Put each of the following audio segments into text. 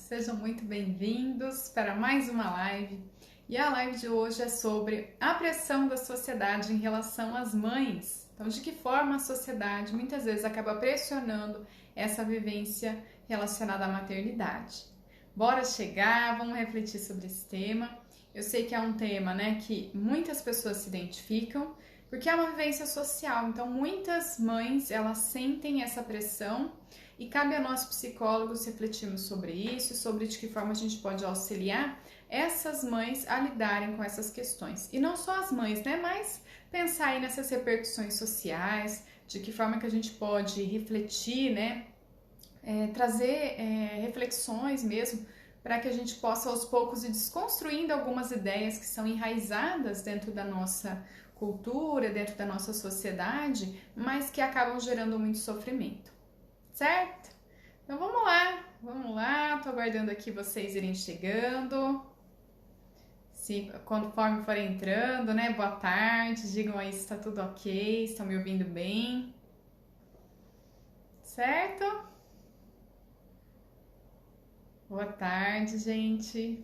Sejam muito bem-vindos para mais uma live. E a live de hoje é sobre a pressão da sociedade em relação às mães. Então, de que forma a sociedade muitas vezes acaba pressionando essa vivência relacionada à maternidade. Bora chegar, vamos refletir sobre esse tema. Eu sei que é um tema, que muitas pessoas se identificam, porque é uma vivência social. Então, muitas mães, elas sentem essa pressão e cabe a nós psicólogos refletirmos sobre isso, sobre de que forma a gente pode auxiliar essas mães a lidarem com essas questões. E não só as mães, mas pensar aí nessas repercussões sociais, de que forma que a gente pode refletir, trazer reflexões mesmo, para que a gente possa aos poucos ir desconstruindo algumas ideias que são enraizadas dentro da nossa cultura, dentro da nossa sociedade, mas que acabam gerando muito sofrimento. Certo? Então vamos lá, tô aguardando aqui vocês irem chegando. Conforme forem entrando, boa tarde, digam aí se tá tudo ok, estão me ouvindo bem. Certo? Boa tarde, gente.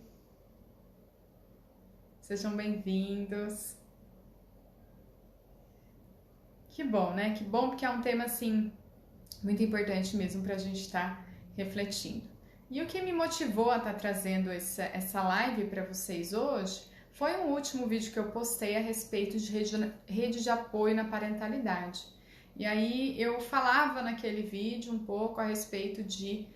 Sejam bem-vindos. Que bom, Que bom, porque é um tema assim muito importante mesmo para a gente estar refletindo. E o que me motivou a estar trazendo essa live para vocês hoje foi um último vídeo que eu postei a respeito de rede de apoio na parentalidade. E aí eu falava naquele vídeo um pouco a respeito de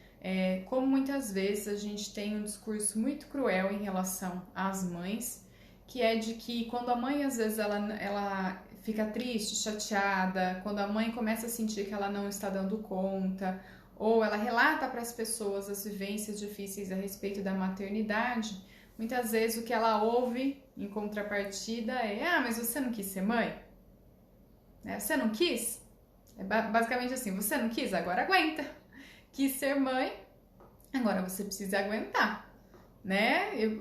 como muitas vezes a gente tem um discurso muito cruel em relação às mães, que é de que quando a mãe às vezes ela fica triste, chateada, quando a mãe começa a sentir que ela não está dando conta, ou ela relata para as pessoas as vivências difíceis a respeito da maternidade, muitas vezes o que ela ouve em contrapartida é: ah, mas você não quis ser mãe? Você não quis? É basicamente assim: você não quis? Agora aguenta. Quis ser mãe, agora você precisa aguentar,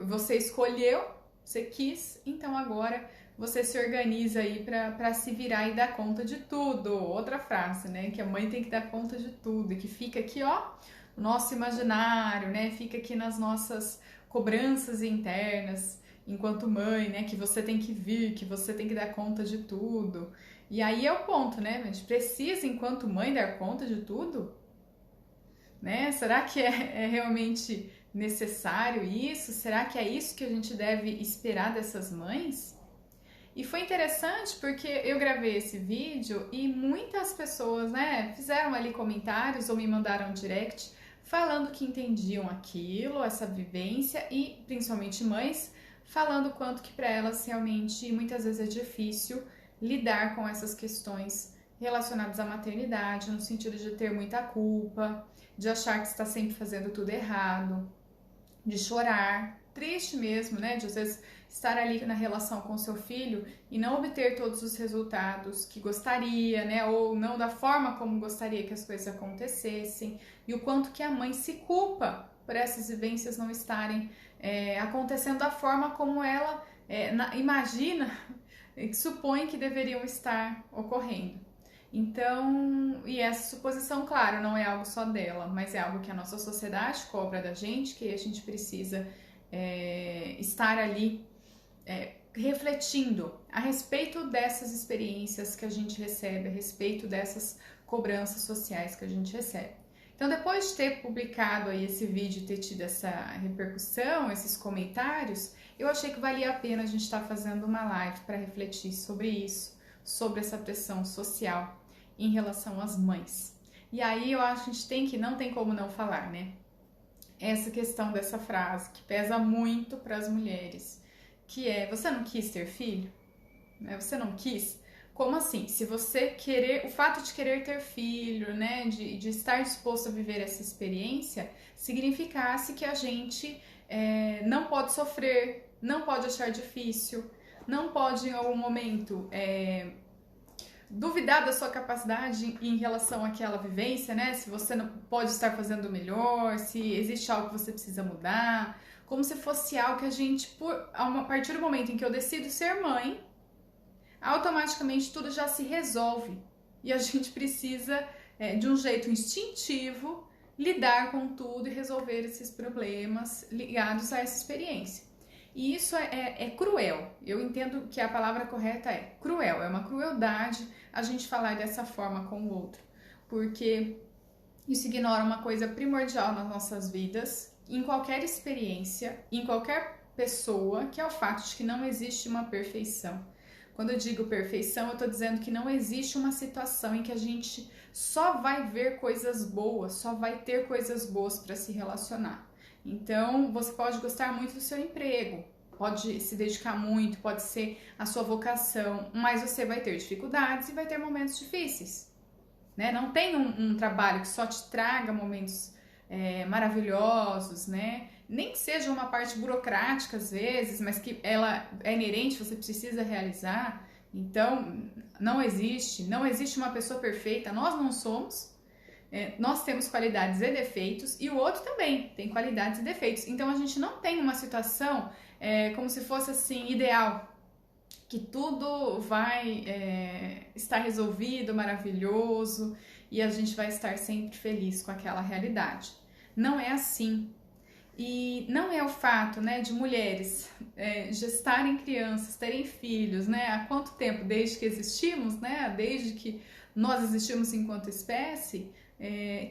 Você escolheu, você quis, então agora você se organiza aí para se virar e dar conta de tudo. Outra frase, que a mãe tem que dar conta de tudo e que fica aqui, no nosso imaginário, Fica aqui nas nossas cobranças internas enquanto mãe, que você tem que vir, que você tem que dar conta de tudo. E aí é o ponto, A gente precisa, enquanto mãe, dar conta de tudo? Será que é realmente necessário isso? Será que é isso que a gente deve esperar dessas mães? E foi interessante porque eu gravei esse vídeo e muitas pessoas, fizeram ali comentários ou me mandaram direct falando que entendiam aquilo, essa vivência, e principalmente mães falando quanto que para elas realmente muitas vezes é difícil lidar com essas questões relacionadas à maternidade, no sentido de ter muita culpa, de achar que está sempre fazendo tudo errado, de chorar, triste mesmo, de às vezes estar ali na relação com seu filho e não obter todos os resultados que gostaria, ou não da forma como gostaria que as coisas acontecessem, e o quanto que a mãe se culpa por essas vivências não estarem acontecendo da forma como ela imagina e supõe que deveriam estar ocorrendo. Então, e essa suposição, claro, não é algo só dela, mas é algo que a nossa sociedade cobra da gente, que a gente precisa estar ali refletindo a respeito dessas experiências que a gente recebe, a respeito dessas cobranças sociais que a gente recebe. Então, depois de ter publicado aí esse vídeo e ter tido essa repercussão, esses comentários, eu achei que valia a pena a gente estar fazendo uma live para refletir sobre isso, sobre essa pressão social em relação às mães. E aí eu acho que a gente não tem como não falar, Essa questão dessa frase que pesa muito para as mulheres, que é: você não quis ter filho? Você não quis? Como assim? Se você querer, o fato de querer ter filho, de estar disposto a viver essa experiência, significasse que a gente não pode sofrer, não pode achar difícil, não pode em algum momento duvidar da sua capacidade em relação àquela vivência, se você não pode estar fazendo melhor, se existe algo que você precisa mudar, como se fosse algo que a gente, a partir do momento em que eu decido ser mãe, automaticamente tudo já se resolve e a gente precisa de um jeito instintivo lidar com tudo e resolver esses problemas ligados a essa experiência. E isso é cruel. Eu entendo que a palavra correta é cruel. É uma crueldade a gente falar dessa forma com o outro, porque isso ignora uma coisa primordial nas nossas vidas, em qualquer experiência, em qualquer pessoa, que é o fato de que não existe uma perfeição. Quando eu digo perfeição, eu estou dizendo que não existe uma situação em que a gente só vai ver coisas boas, só vai ter coisas boas para se relacionar. Então, você pode gostar muito do seu emprego, pode se dedicar muito, pode ser a sua vocação, mas você vai ter dificuldades e vai ter momentos difíceis, né? Não tem um trabalho que só te traga momentos maravilhosos, né? Nem que seja uma parte burocrática às vezes, mas que ela é inerente, você precisa realizar. Então, não existe uma pessoa perfeita, nós não somos. Nós temos qualidades e defeitos, e o outro também tem qualidades e defeitos. Então, a gente não tem uma situação como se fosse assim, ideal, que tudo vai estar resolvido, maravilhoso, e a gente vai estar sempre feliz com aquela realidade. Não é assim. E não é o fato, né, de mulheres gestarem crianças, terem filhos, né, há quanto tempo? Desde que existimos, né, desde que nós existimos enquanto espécie,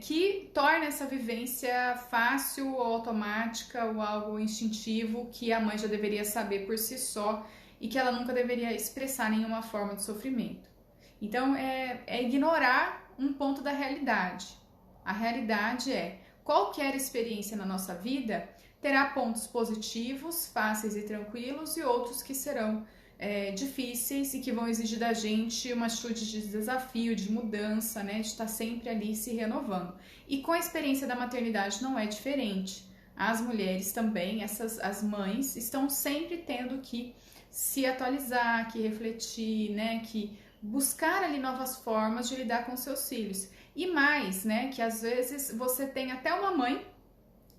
que torna essa vivência fácil ou automática ou algo instintivo que a mãe já deveria saber por si só e que ela nunca deveria expressar nenhuma forma de sofrimento. Então, é ignorar um ponto da realidade. A realidade é: qualquer experiência na nossa vida terá pontos positivos, fáceis e tranquilos, e outros que serão difíceis e que vão exigir da gente uma atitude de desafio, de mudança, né? De estar sempre ali se renovando. E com a experiência da maternidade não é diferente. As mulheres também, as mães, estão sempre tendo que se atualizar, que refletir, né? Que buscar ali novas formas de lidar com seus filhos. E mais, né, que às vezes você tem até uma mãe,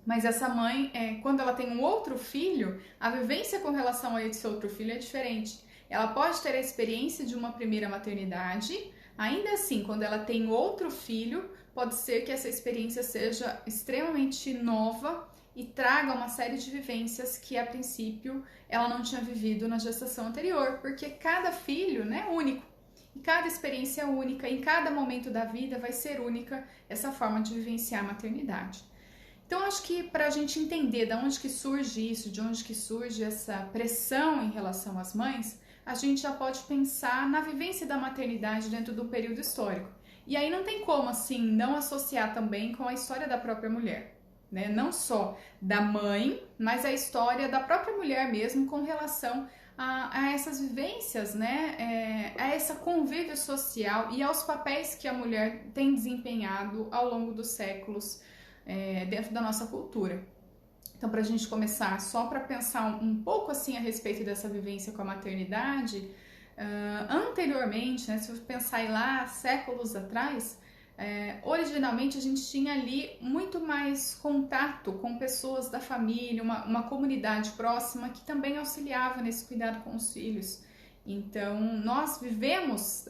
mas essa mãe, quando ela tem um outro filho, a vivência com relação a esse outro filho é diferente. Ela pode ter a experiência de uma primeira maternidade, ainda assim, quando ela tem outro filho, pode ser que essa experiência seja extremamente nova e traga uma série de vivências que, a princípio, ela não tinha vivido na gestação anterior, porque cada filho, né, é único. E cada experiência é única, em cada momento da vida vai ser única essa forma de vivenciar a maternidade. Então, acho que para a gente entender de onde que surge isso, de onde que surge essa pressão em relação às mães, a gente já pode pensar na vivência da maternidade dentro do período histórico. E aí não tem como, assim, não associar também com a história da própria mulher, né? Não só da mãe, mas a história da própria mulher mesmo com relação a essas vivências, né, a esse convívio social e aos papéis que a mulher tem desempenhado ao longo dos séculos dentro da nossa cultura. Então, para a gente começar, só para pensar um pouco assim a respeito dessa vivência com a maternidade, anteriormente, né, se você pensar aí lá séculos atrás, originalmente a gente tinha ali muito mais contato com pessoas da família, uma comunidade próxima que também auxiliava nesse cuidado com os filhos. Então, nós vivemos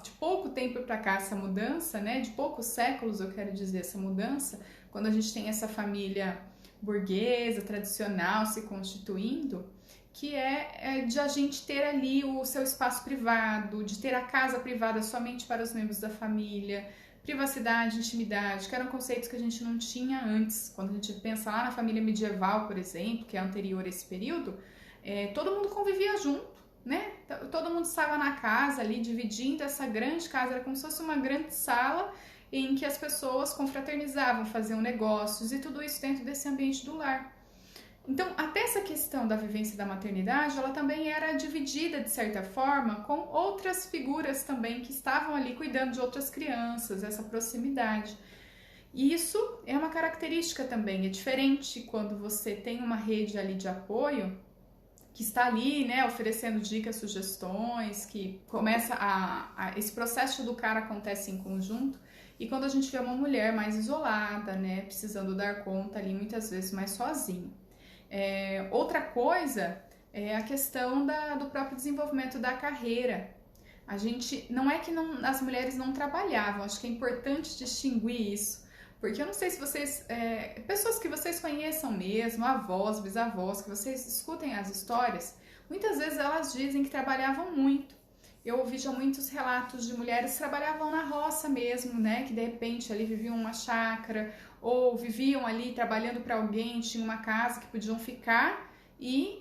de pouco tempo para cá essa mudança, né? De poucos séculos, eu quero dizer, essa mudança, quando a gente tem essa família burguesa, tradicional se constituindo, que é de a gente ter ali o seu espaço privado, de ter a casa privada somente para os membros da família, privacidade, intimidade, que eram conceitos que a gente não tinha antes. Quando a gente pensa lá na família medieval, por exemplo, que é anterior a esse período, todo mundo convivia junto, né? Todo mundo estava na casa ali, dividindo essa grande casa, era como se fosse uma grande sala em que as pessoas confraternizavam, faziam negócios e tudo isso dentro desse ambiente do lar. Então, até essa questão da vivência da maternidade, ela também era dividida, de certa forma, com outras figuras também que estavam ali cuidando de outras crianças, essa proximidade. E isso é uma característica também, é diferente quando você tem uma rede ali de apoio que está ali, né, oferecendo dicas, sugestões, que começa esse processo de educar acontece em conjunto, e quando a gente vê uma mulher mais isolada, né, precisando dar conta ali muitas vezes mais sozinha. Outra coisa é a questão do próprio desenvolvimento da carreira. A gente, não é que as mulheres não trabalhavam, acho que é importante distinguir isso, Porque eu não sei se vocês, pessoas que vocês conheçam mesmo, avós, bisavós, que vocês escutem as histórias, muitas vezes elas dizem que trabalhavam muito. Eu ouvi já muitos relatos de mulheres que trabalhavam na roça mesmo, né? Que de repente ali viviam uma chácara ou viviam ali trabalhando para alguém, tinham uma casa que podiam ficar e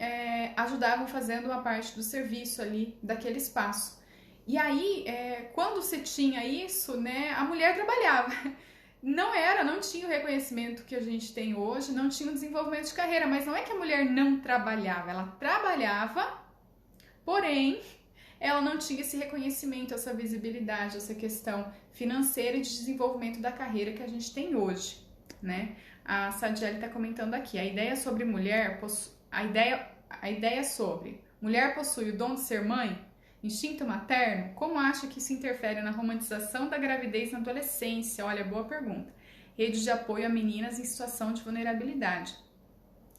ajudavam fazendo uma parte do serviço ali daquele espaço. E aí, quando se tinha isso, né, a mulher trabalhava. Não tinha o reconhecimento que a gente tem hoje, não tinha o desenvolvimento de carreira, mas não é que a mulher não trabalhava, ela trabalhava, porém, ela não tinha esse reconhecimento, essa visibilidade, essa questão financeira e de desenvolvimento da carreira que a gente tem hoje, né? A Sadiele está comentando aqui, a ideia sobre mulher possui o dom de ser mãe, instinto materno, como acha que isso interfere na romantização da gravidez na adolescência? Olha, boa pergunta. Rede de apoio a meninas em situação de vulnerabilidade.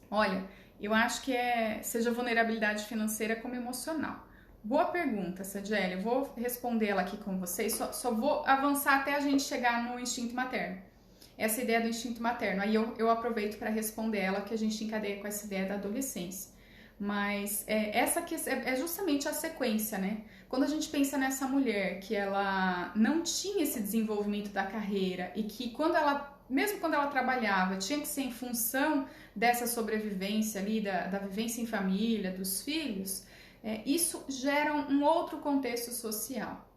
Olha, eu acho que seja vulnerabilidade financeira como emocional. Boa pergunta, Sadiele. Eu vou responder ela aqui com vocês, só vou avançar até a gente chegar no instinto materno. Essa ideia do instinto materno, aí eu aproveito para responder ela, que a gente encadeia com essa ideia da adolescência. Mas essa é justamente a sequência, né? Quando a gente pensa nessa mulher que ela não tinha esse desenvolvimento da carreira e que mesmo quando ela trabalhava, tinha que ser em função dessa sobrevivência ali, da vivência em família, dos filhos, isso gera um outro contexto social.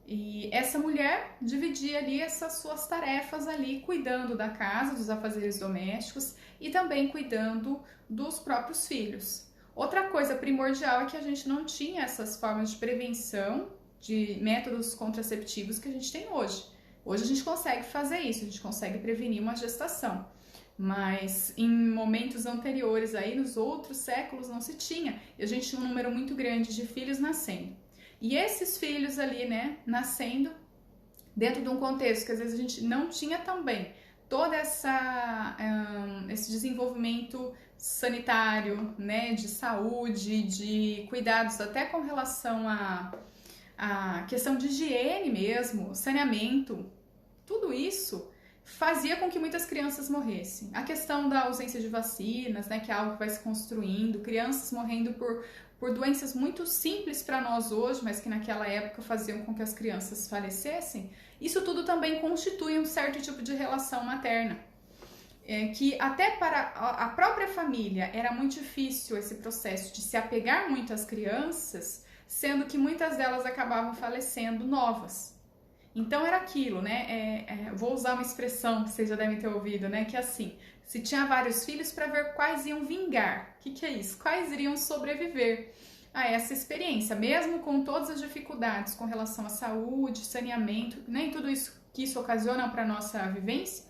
E essa mulher dividia ali essas suas tarefas ali, cuidando da casa, dos afazeres domésticos e também cuidando dos próprios filhos. Outra coisa primordial é que a gente não tinha essas formas de prevenção, de métodos contraceptivos que a gente tem hoje. Hoje a gente consegue fazer isso, a gente consegue prevenir uma gestação. Mas em momentos anteriores aí, nos outros séculos, não se tinha. E a gente tinha um número muito grande de filhos nascendo. E esses filhos ali, né, nascendo dentro de um contexto que às vezes a gente não tinha também todo esse desenvolvimento sanitário, né, de saúde, de cuidados até com relação à questão de higiene mesmo, saneamento, tudo isso fazia com que muitas crianças morressem. A questão da ausência de vacinas, né, que é algo que vai se construindo, crianças morrendo por doenças muito simples para nós hoje, mas que naquela época faziam com que as crianças falecessem, isso tudo também constitui um certo tipo de relação materna. Que até para a própria família era muito difícil esse processo de se apegar muito às crianças, sendo que muitas delas acabavam falecendo novas. Então era aquilo, né? Vou usar uma expressão que vocês já devem ter ouvido, né? Que é assim, se tinha vários filhos para ver quais iam vingar. O que é isso? Quais iriam sobreviver a essa experiência, mesmo com todas as dificuldades com relação à saúde, saneamento, nem tudo isso que isso ocasiona para a nossa vivência.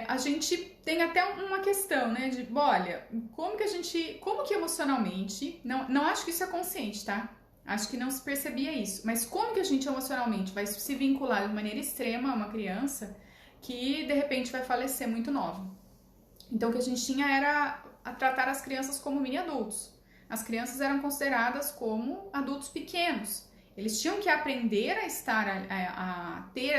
A gente tem até uma questão, né? De, olha, como que emocionalmente, não acho que isso é consciente, tá? Acho que não se percebia isso. Mas como que a gente emocionalmente vai se vincular de maneira extrema a uma criança que de repente vai falecer muito nova? Então o que a gente tinha era a tratar as crianças como mini adultos. As crianças eram consideradas como adultos pequenos. Eles tinham que aprender a estar, a ter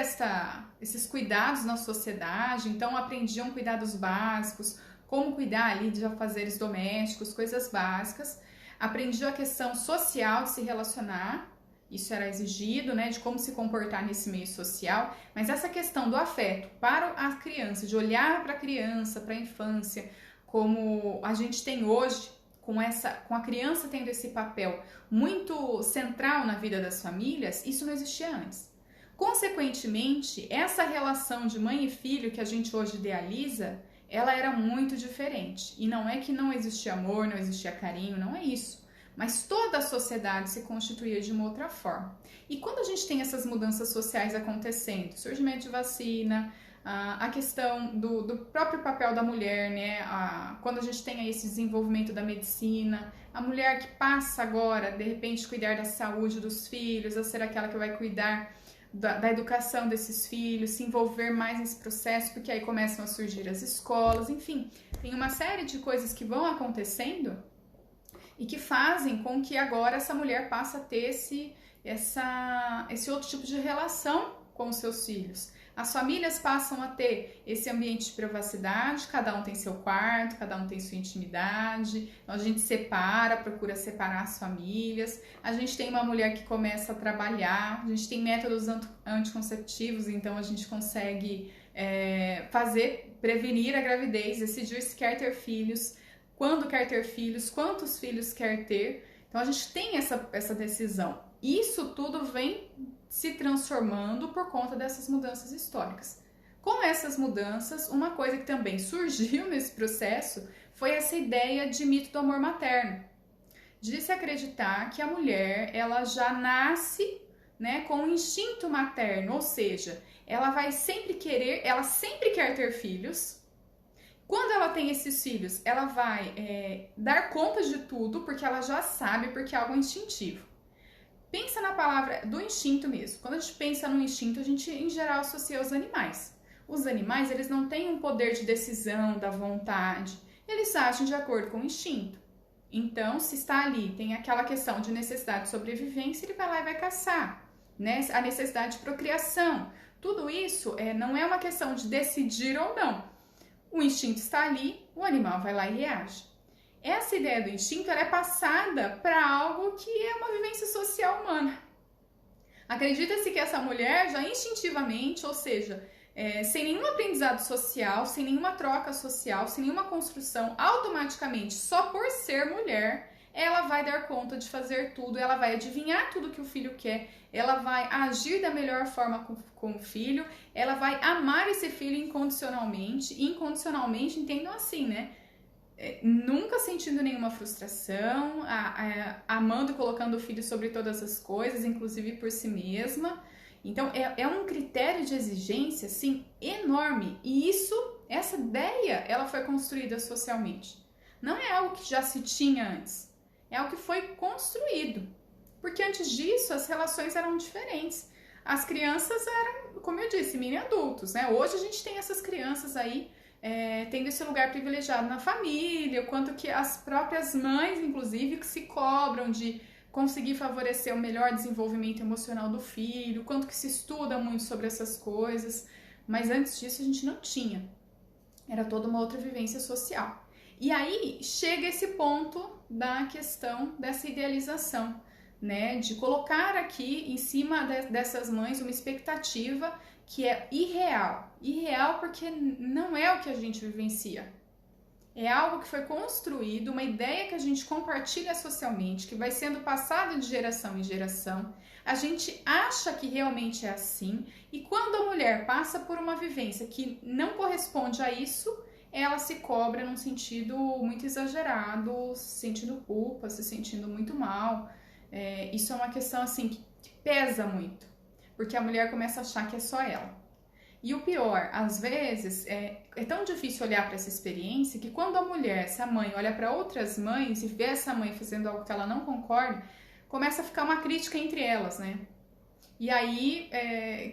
esses cuidados na sociedade. Então aprendiam cuidados básicos, como cuidar ali de afazeres domésticos, coisas básicas. Aprendiam a questão social de se relacionar, isso era exigido, né, de como se comportar nesse meio social, mas essa questão do afeto para a criança, de olhar para a criança, para a infância, como a gente tem hoje, com a criança tendo esse papel muito central na vida das famílias, isso não existia antes. Consequentemente, essa relação de mãe e filho que a gente hoje idealiza, ela era muito diferente. E não é que não existia amor, não existia carinho, não é isso. Mas toda a sociedade se constituía de uma outra forma. E quando a gente tem essas mudanças sociais acontecendo, surgimento de vacina, a questão do próprio papel da mulher, né? Quando a gente tem aí esse desenvolvimento da medicina, a mulher que passa agora, de repente, cuidar da saúde dos filhos, a ser aquela que vai cuidar da educação desses filhos, se envolver mais nesse processo, porque aí começam a surgir as escolas, enfim, tem uma série de coisas que vão acontecendo e que fazem com que agora essa mulher passe a ter esse outro tipo de relação com os seus filhos. As famílias passam a ter esse ambiente de privacidade, cada um tem seu quarto, cada um tem sua intimidade, então a gente separa, procura separar as famílias, a gente tem uma mulher que começa a trabalhar, a gente tem métodos anticonceptivos, então a gente consegue prevenir a gravidez, decidir se quer ter filhos, quando quer ter filhos, quantos filhos quer ter, então a gente tem essa decisão. Isso tudo vem se transformando por conta dessas mudanças históricas. Com essas mudanças, uma coisa que também surgiu nesse processo foi essa ideia de mito do amor materno. De se acreditar que a mulher ela já nasce, né, com um instinto materno, ou seja, ela sempre quer ter filhos. Quando ela tem esses filhos, ela vai dar conta de tudo, porque ela já sabe, porque é algo instintivo. Pensa na palavra do instinto mesmo. Quando a gente pensa no instinto, a gente, em geral, associa os animais. Os animais, eles não têm um poder de decisão, da vontade. Eles agem de acordo com o instinto. Então, se está ali, tem aquela questão de necessidade de sobrevivência, ele vai lá e vai caçar, né? A necessidade de procriação. Tudo isso não é uma questão de decidir ou não. O instinto está ali, o animal vai lá e reage. Essa ideia do instinto ela é passada para algo que é uma vivência social humana. Acredita-se que essa mulher já instintivamente, ou seja, sem nenhum aprendizado social, sem nenhuma troca social, sem nenhuma construção, automaticamente, só por ser mulher, ela vai dar conta de fazer tudo, ela vai adivinhar tudo que o filho quer, ela vai agir da melhor forma com o filho, ela vai amar esse filho incondicionalmente, entendam assim, né? Nunca sentindo nenhuma frustração, amando e colocando o filho sobre todas as coisas, inclusive por si mesma. Então, é um critério de exigência, assim, enorme. E essa ideia, ela foi construída socialmente. Não é algo que já se tinha antes. É algo que foi construído. Porque antes disso, as relações eram diferentes. As crianças eram, como eu disse, mini adultos, né? Hoje a gente tem essas crianças aí, tendo esse lugar privilegiado na família, o quanto que as próprias mães, inclusive, que se cobram de conseguir favorecer o melhor desenvolvimento emocional do filho, o quanto que se estuda muito sobre essas coisas, mas antes disso a gente não tinha. Era toda uma outra vivência social. E aí chega esse ponto da questão dessa idealização, né, de colocar aqui em cima dessas mães uma expectativa que é irreal. Irreal porque não é o que a gente vivencia. É algo que foi construído, uma ideia que a gente compartilha socialmente, que vai sendo passada de geração em geração. A gente acha que realmente é assim, e quando a mulher passa por uma vivência que não corresponde a isso, ela se cobra num sentido muito exagerado, se sentindo culpa, se sentindo muito mal. Isso é uma questão assim que pesa muito, porque a mulher começa a achar que é só ela. E o pior, às vezes, é tão difícil olhar para essa experiência que quando a mulher, essa mãe, olha para outras mães e vê essa mãe fazendo algo que ela não concorda, começa a ficar uma crítica entre elas, né? E aí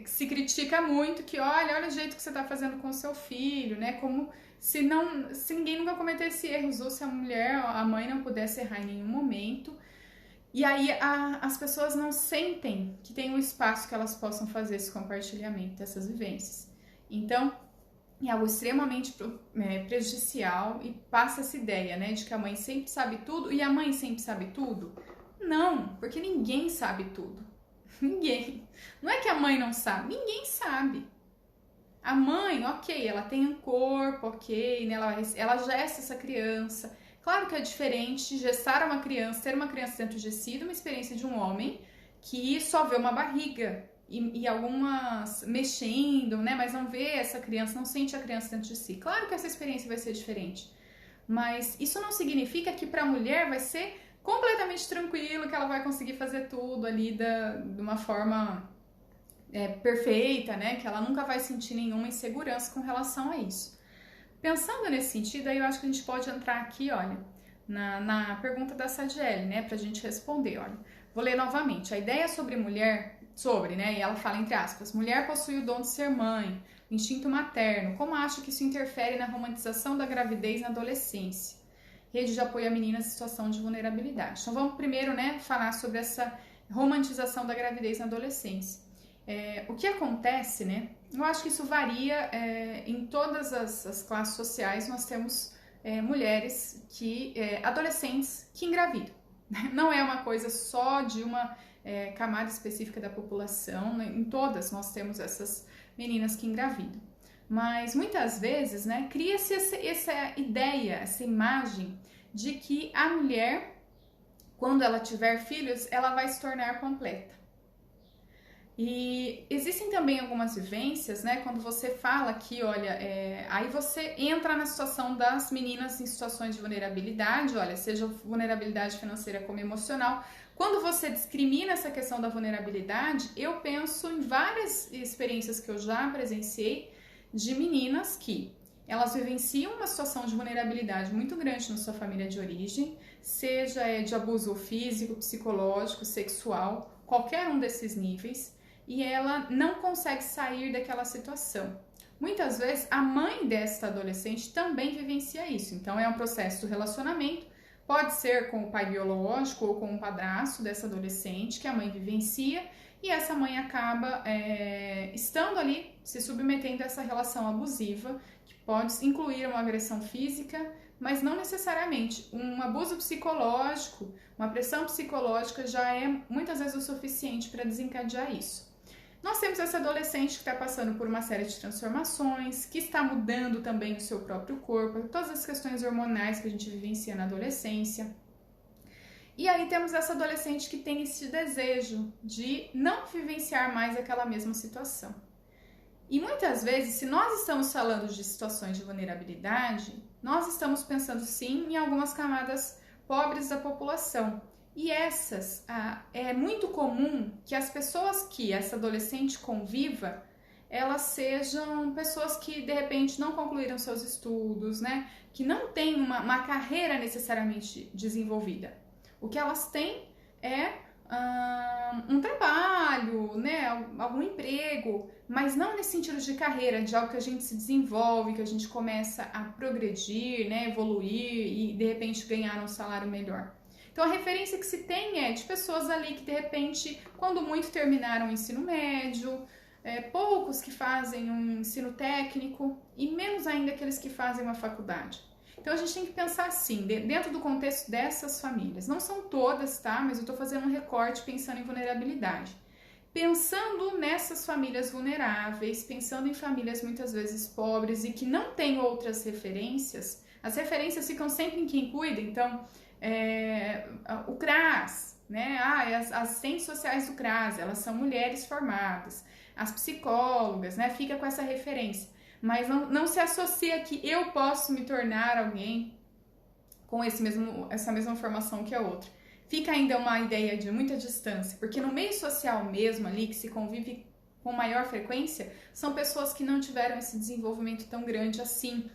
se critica muito que olha o jeito que você está fazendo com o seu filho, né? Como se ninguém nunca cometesse erros, ou se a mãe não pudesse errar em nenhum momento. E aí as pessoas não sentem que tem um espaço que elas possam fazer esse compartilhamento dessas vivências. Então, é algo extremamente prejudicial e passa essa ideia, né, de que a mãe sempre sabe tudo e a mãe sempre sabe tudo. Não, porque ninguém sabe tudo. Ninguém. Não é que a mãe não sabe, ninguém sabe. A mãe, ok, ela tem um corpo, ok, né, ela gesta essa criança. Claro que é diferente gestar uma criança, ter uma criança dentro de si, de uma experiência de um homem que só vê uma barriga e algumas mexendo, né? Mas não vê essa criança, não sente a criança dentro de si. Claro que essa experiência vai ser diferente, mas isso não significa que para a mulher vai ser completamente tranquilo, que ela vai conseguir fazer tudo ali de uma forma perfeita, né? Que ela nunca vai sentir nenhuma insegurança com relação a isso. Pensando nesse sentido, aí eu acho que a gente pode entrar aqui, olha, na pergunta da Sadiele, né, pra gente responder, olha. Vou ler novamente. A ideia sobre mulher, né, e ela fala entre aspas, mulher possui o dom de ser mãe, o instinto materno, como acha que isso interfere na romantização da gravidez na adolescência? Rede de apoio a meninas em situação de vulnerabilidade. Então vamos primeiro, né, falar sobre essa romantização da gravidez na adolescência. O que acontece, né? Eu acho que isso varia em todas as classes sociais. Nós temos mulheres adolescentes que engravidam. Não é uma coisa só de uma camada específica da população, né? Em todas nós temos essas meninas que engravidam. Mas muitas vezes, né, cria-se essa ideia, essa imagem de que a mulher, quando ela tiver filhos, ela vai se tornar completa. E existem também algumas vivências, né? Quando você fala que, olha, aí você entra na situação das meninas em situações de vulnerabilidade, olha, seja vulnerabilidade financeira como emocional. Quando você discrimina essa questão da vulnerabilidade, eu penso em várias experiências que eu já presenciei de meninas que elas vivenciam uma situação de vulnerabilidade muito grande na sua família de origem, seja de abuso físico, psicológico, sexual, qualquer um desses níveis, e ela não consegue sair daquela situação. Muitas vezes a mãe desta adolescente também vivencia isso, então é um processo do relacionamento, pode ser com o pai biológico ou com o padrasto dessa adolescente que a mãe vivencia, e essa mãe acaba estando ali, se submetendo a essa relação abusiva, que pode incluir uma agressão física, mas não necessariamente. Um abuso psicológico, uma pressão psicológica já é muitas vezes o suficiente para desencadear isso. Nós temos essa adolescente que está passando por uma série de transformações, que está mudando também o seu próprio corpo, todas as questões hormonais que a gente vivencia na adolescência. E aí temos essa adolescente que tem esse desejo de não vivenciar mais aquela mesma situação. E muitas vezes, se nós estamos falando de situações de vulnerabilidade, nós estamos pensando sim em algumas camadas pobres da população. E essas, é muito comum que as pessoas que essa adolescente conviva, elas sejam pessoas que de repente não concluíram seus estudos, né? Que não têm uma carreira necessariamente desenvolvida. O que elas têm é um trabalho, né? Algum emprego, mas não nesse sentido de carreira, de algo que a gente se desenvolve, que a gente começa a progredir, né? Evoluir e de repente ganhar um salário melhor. Então a referência que se tem é de pessoas ali que de repente, quando muito terminaram o ensino médio, poucos que fazem um ensino técnico e menos ainda aqueles que fazem uma faculdade. Então a gente tem que pensar assim, dentro do contexto dessas famílias. Não são todas, tá? Mas eu tô fazendo um recorte pensando em vulnerabilidade. Pensando nessas famílias vulneráveis, pensando em famílias muitas vezes pobres e que não têm outras referências, as referências ficam sempre em quem cuida, então o CRAS, né? As assistentes sociais do CRAS, elas são mulheres formadas, as psicólogas, né? Fica com essa referência, mas não se associa que eu posso me tornar alguém com essa mesma formação que a outra. Fica ainda uma ideia de muita distância, porque no meio social mesmo ali, que se convive com maior frequência, são pessoas que não tiveram esse desenvolvimento tão grande assim,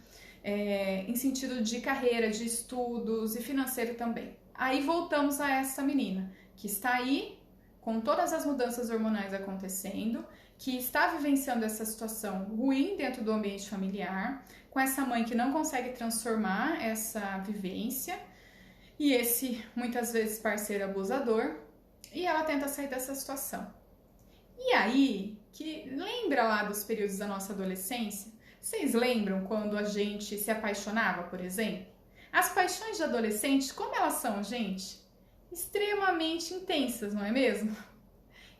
em sentido de carreira, de estudos e financeiro também. Aí voltamos a essa menina, que está aí com todas as mudanças hormonais acontecendo, que está vivenciando essa situação ruim dentro do ambiente familiar, com essa mãe que não consegue transformar essa vivência, e esse, muitas vezes, parceiro abusador, e ela tenta sair dessa situação. E aí, que lembra lá dos períodos da nossa adolescência? Vocês lembram quando a gente se apaixonava, por exemplo? As paixões de adolescente, como elas são, gente? Extremamente intensas, não é mesmo?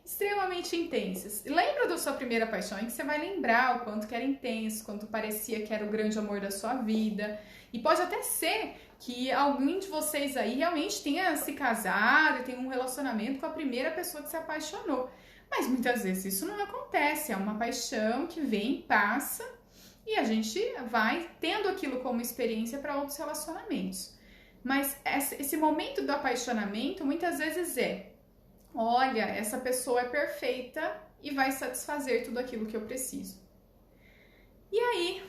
Extremamente intensas. Lembra da sua primeira paixão, em que você vai lembrar o quanto que era intenso, quanto parecia que era o grande amor da sua vida. E pode até ser que algum de vocês aí realmente tenha se casado e tenha um relacionamento com a primeira pessoa que se apaixonou. Mas muitas vezes isso não acontece, é uma paixão que vem e passa e a gente vai tendo aquilo como experiência para outros relacionamentos. Mas esse momento do apaixonamento muitas vezes olha, essa pessoa é perfeita e vai satisfazer tudo aquilo que eu preciso. E aí,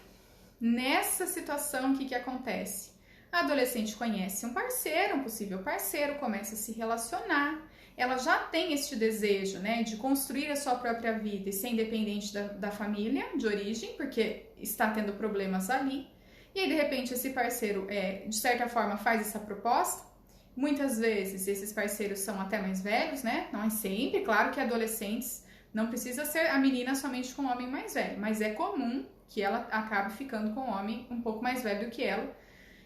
nessa situação, o que acontece? A adolescente conhece um parceiro, um possível parceiro, começa a se relacionar. Ela já tem este desejo, né, de construir a sua própria vida e ser independente da família de origem, porque está tendo problemas ali. E aí, de repente, esse parceiro, de certa forma, faz essa proposta. Muitas vezes, esses parceiros são até mais velhos, né? Não é sempre. Claro que adolescentes Não precisa ser a menina somente com o homem mais velho, mas é comum que ela acabe ficando com um homem um pouco mais velho do que ela.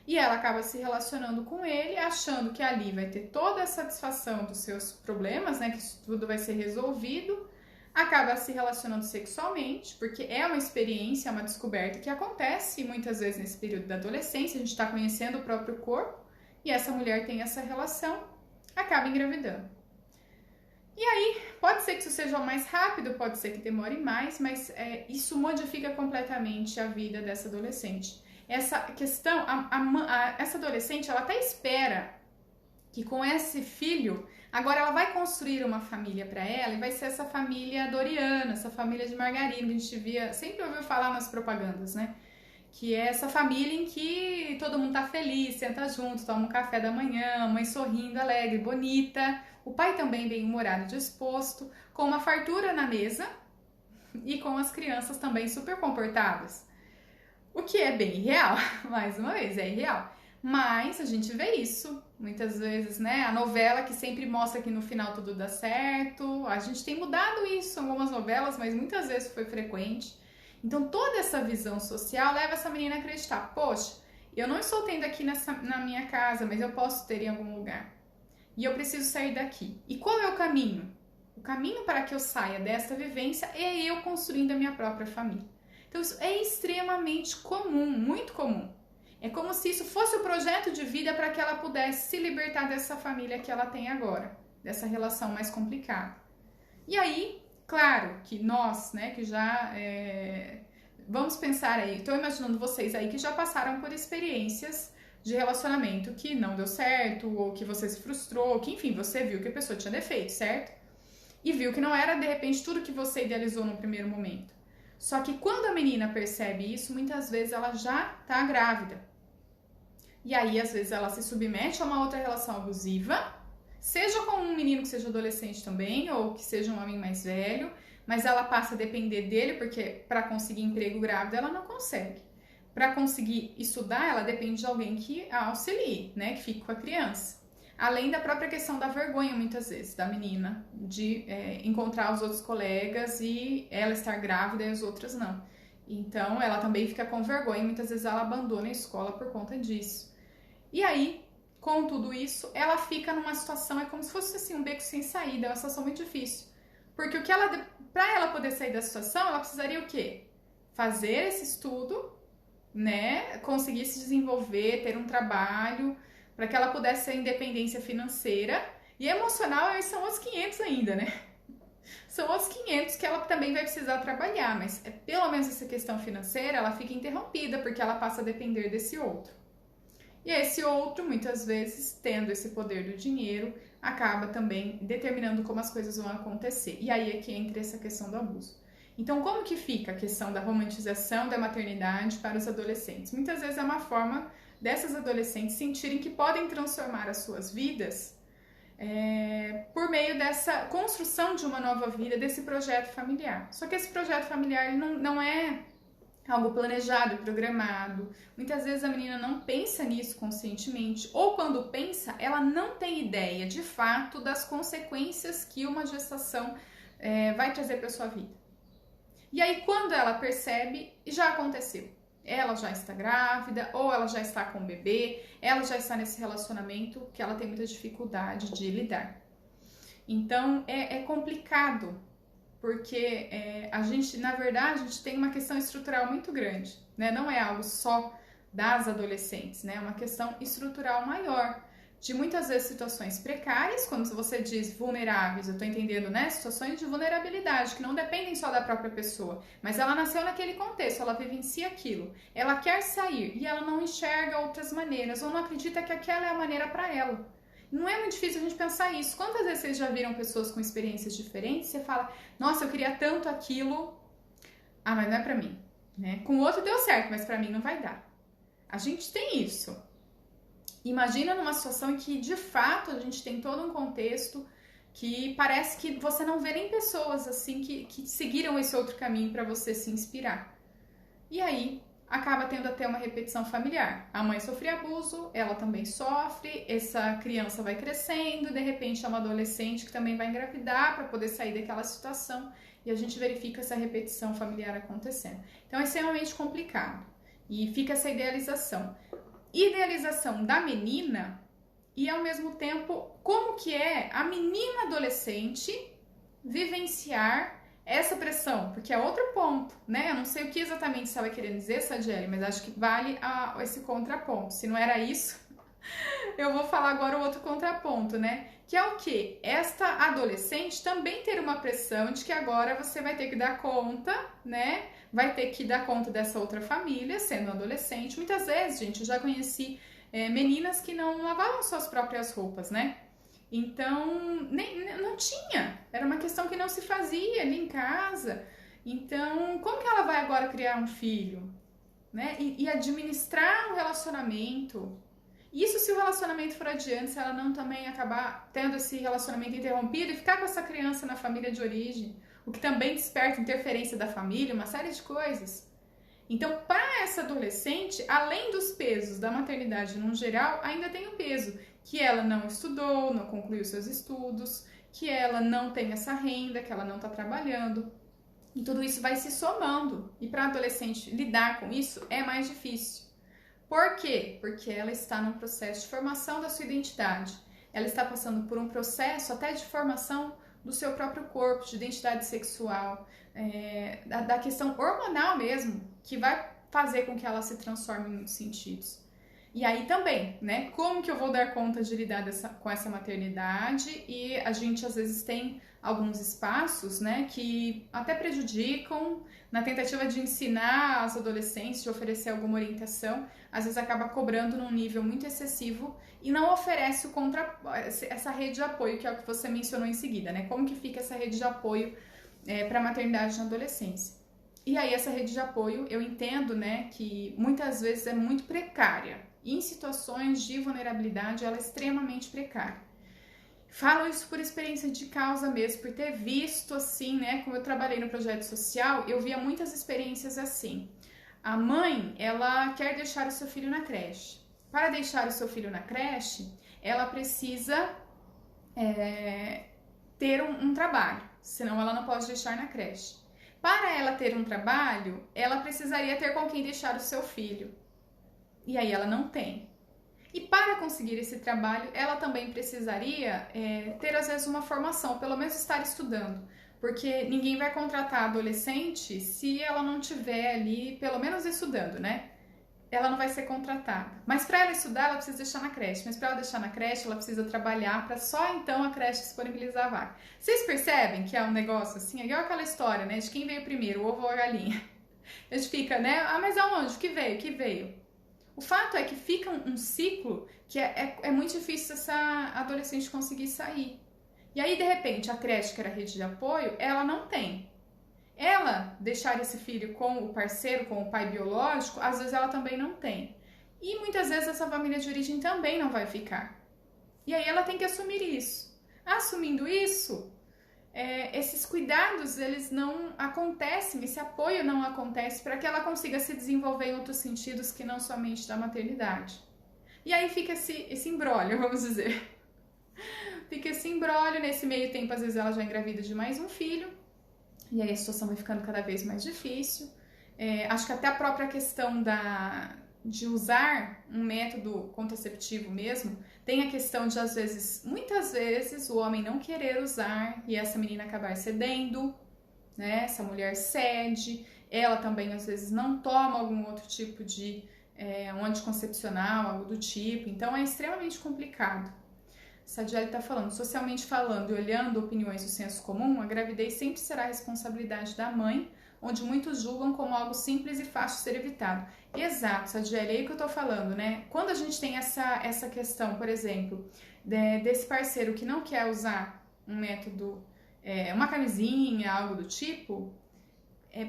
E ela acaba se relacionando com ele, achando que ali vai ter toda a satisfação dos seus problemas, né? Que tudo vai ser resolvido. Acaba se relacionando sexualmente, porque é uma experiência, é uma descoberta que acontece muitas vezes nesse período da adolescência. A gente está conhecendo o próprio corpo e essa mulher tem essa relação, acaba engravidando. E aí, pode ser que isso seja mais rápido, pode ser que demore mais, mas isso modifica completamente a vida dessa adolescente. Essa questão, essa adolescente, ela até espera que com esse filho, agora ela vai construir uma família para ela e vai ser essa família doriana, essa família de margarina que a gente sempre ouviu falar nas propagandas, né? Que é essa família em que todo mundo tá feliz, senta junto, toma um café da manhã, a mãe sorrindo, alegre, bonita, o pai também bem-humorado, disposto, com uma fartura na mesa e com as crianças também super comportadas. O que é bem irreal, mais uma vez, é irreal. Mas a gente vê isso muitas vezes, né? A novela que sempre mostra que no final tudo dá certo. A gente tem mudado isso em algumas novelas, mas muitas vezes foi frequente. Então toda essa visão social leva essa menina a acreditar: poxa, eu não estou tendo aqui na minha casa, mas eu posso ter em algum lugar. E eu preciso sair daqui. E qual é o caminho? O caminho para que eu saia desta vivência é eu construindo a minha própria família. Então isso é extremamente comum, muito comum. É como se isso fosse o projeto de vida para que ela pudesse se libertar dessa família que ela tem agora, dessa relação mais complicada. E aí, claro que nós, né, que já vamos pensar aí, estou imaginando vocês aí que já passaram por experiências de relacionamento que não deu certo, ou que você se frustrou, que enfim, você viu que a pessoa tinha defeito, certo? E viu que não era de repente tudo que você idealizou no primeiro momento. Só que quando a menina percebe isso, muitas vezes ela já tá grávida. E aí, às vezes, ela se submete a uma outra relação abusiva, seja com um menino que seja adolescente também, ou que seja um homem mais velho, mas ela passa a depender dele, porque para conseguir emprego grávida ela não consegue. Para conseguir estudar, ela depende de alguém que a auxilie, né, que fique com a criança. Além da própria questão da vergonha, muitas vezes, da menina, de encontrar os outros colegas e ela estar grávida e as outras não. Então, ela também fica com vergonha e muitas vezes ela abandona a escola por conta disso. E aí, com tudo isso, ela fica numa situação, é como se fosse assim, um beco sem saída, é uma situação muito difícil. Porque para ela poder sair da situação, ela precisaria o quê? Fazer esse estudo, né? Conseguir se desenvolver, ter um trabalho, para que ela pudesse ter independência financeira e emocional, aí são outros 500 ainda, né? São outros 500 que ela também vai precisar trabalhar, mas pelo menos essa questão financeira, ela fica interrompida porque ela passa a depender desse outro. E esse outro, muitas vezes, tendo esse poder do dinheiro, acaba também determinando como as coisas vão acontecer. E aí é que entra essa questão do abuso. Então, como que fica a questão da romantização da maternidade para os adolescentes? Muitas vezes é uma forma dessas adolescentes sentirem que podem transformar as suas vidas por meio dessa construção de uma nova vida, desse projeto familiar. Só que esse projeto familiar ele não é algo planejado, programado. Muitas vezes a menina não pensa nisso conscientemente, ou quando pensa, ela não tem ideia, de fato, das consequências que uma gestação vai trazer para sua vida. E aí, quando ela percebe, já aconteceu. Ela já está grávida, ou ela já está com o bebê, ela já está nesse relacionamento que ela tem muita dificuldade de lidar. Então, é complicado, porque a gente, na verdade, a gente tem uma questão estrutural muito grande, né? Não é algo só das adolescentes, né? É uma questão estrutural maior, de muitas vezes situações precárias, quando você diz vulneráveis, eu tô entendendo, né? Situações de vulnerabilidade, que não dependem só da própria pessoa, mas ela nasceu naquele contexto, ela vivencia aquilo, ela quer sair e ela não enxerga outras maneiras, ou não acredita que aquela é a maneira para ela. Não é muito difícil a gente pensar isso. Quantas vezes vocês já viram pessoas com experiências diferentes? Você fala, nossa, eu queria tanto aquilo, mas não é pra mim, né? Com o outro deu certo, mas pra mim não vai dar. A gente tem isso. Imagina numa situação em que, de fato, a gente tem todo um contexto que parece que você não vê nem pessoas assim que seguiram esse outro caminho para você se inspirar. E aí, acaba tendo até uma repetição familiar. A mãe sofreu abuso, ela também sofre, essa criança vai crescendo, de repente é uma adolescente que também vai engravidar para poder sair daquela situação. e a gente verifica essa repetição familiar acontecendo. Então é extremamente complicado e fica essa idealização da menina e ao mesmo tempo como que é a menina adolescente vivenciar essa pressão, porque é outro ponto, né? Eu não sei o que exatamente você estava querendo dizer, Sadiele, mas acho que vale esse contraponto. Se não era isso, eu vou falar agora o outro contraponto, né? Que é o quê? Esta adolescente também ter uma pressão de que agora você vai ter que dar conta, né? Vai ter que dar conta dessa outra família, sendo adolescente. Muitas vezes, gente, eu já conheci meninas que não lavavam suas próprias roupas, né? Então, não tinha. Era uma questão que não se fazia ali em casa. Então, como que ela vai agora criar um filho? Né? E administrar um relacionamento. Isso se o relacionamento for adiante, se ela não também acabar tendo esse relacionamento interrompido e ficar com essa criança na família de origem, o que também desperta interferência da família, uma série de coisas. Então, para essa adolescente, além dos pesos da maternidade no geral, ainda tem o peso que ela não estudou, não concluiu seus estudos, que ela não tem essa renda, que ela não está trabalhando. E tudo isso vai se somando. E para a adolescente lidar com isso é mais difícil. Por quê? Porque ela está num processo de formação da sua identidade. Ela está passando por um processo até de formação do seu próprio corpo, de identidade sexual, da questão hormonal mesmo, que vai fazer com que ela se transforme em muitos sentidos. E aí também, né? Como que eu vou dar conta de lidar com essa maternidade? E a gente às vezes tem alguns espaços, né, que até prejudicam na tentativa de ensinar as adolescentes, de oferecer alguma orientação, às vezes acaba cobrando num nível muito excessivo e não oferece essa rede de apoio, que é o que você mencionou em seguida, né? Como que fica essa rede de apoio para a maternidade na adolescência? E aí essa rede de apoio, eu entendo, né, que muitas vezes é muito precária. Em situações de vulnerabilidade, ela é extremamente precária. Falo isso por experiência de causa mesmo, por ter visto assim, né, como eu trabalhei no projeto social, eu via muitas experiências assim. A mãe, ela quer deixar o seu filho na creche. Para deixar o seu filho na creche, ela precisa ter um trabalho, senão ela não pode deixar na creche. Para ela ter um trabalho, ela precisaria ter com quem deixar o seu filho. E aí ela não tem. E para conseguir esse trabalho, ela também precisaria ter, às vezes, uma formação, pelo menos estar estudando. Porque ninguém vai contratar adolescente se ela não tiver ali, pelo menos estudando, né? Ela não vai ser contratada. Mas para ela estudar, ela precisa deixar na creche. Mas para ela deixar na creche, ela precisa trabalhar para só então a creche disponibilizar a vaga. Vocês percebem que é um negócio assim? É igual aquela história, né? De quem veio primeiro, o ovo ou a galinha. A gente fica, né? Ah, mas aonde? O que veio? O que veio? O fato é que fica um ciclo que é muito difícil essa adolescente conseguir sair. E aí, de repente, a creche, que era a rede de apoio, ela não tem. Ela deixar esse filho com o parceiro, com o pai biológico, às vezes ela também não tem. E muitas vezes essa família de origem também não vai ficar. E aí ela tem que assumir isso. Assumindo isso, esses cuidados, eles não acontecem, esse apoio não acontece para que ela consiga se desenvolver em outros sentidos que não somente da maternidade. E aí fica esse imbróglio, vamos dizer. Fica esse imbróglio, nesse meio tempo, às vezes ela já engravida de mais um filho, e aí a situação vai ficando cada vez mais difícil. Acho que até a própria questão de usar um método contraceptivo mesmo, tem a questão de, às vezes, muitas vezes, o homem não querer usar e essa menina acabar cedendo, né? Essa mulher cede, ela também, às vezes, não toma algum outro tipo de um anticoncepcional, algo do tipo, então é extremamente complicado. Sadiele está falando, socialmente falando e olhando opiniões do senso comum, a gravidez sempre será a responsabilidade da mãe, onde muitos julgam como algo simples e fácil de ser evitado. Exato, Sadiele, é aí que eu tô falando, né? Quando a gente tem essa questão, por exemplo, desse parceiro que não quer usar um método, uma camisinha, algo do tipo,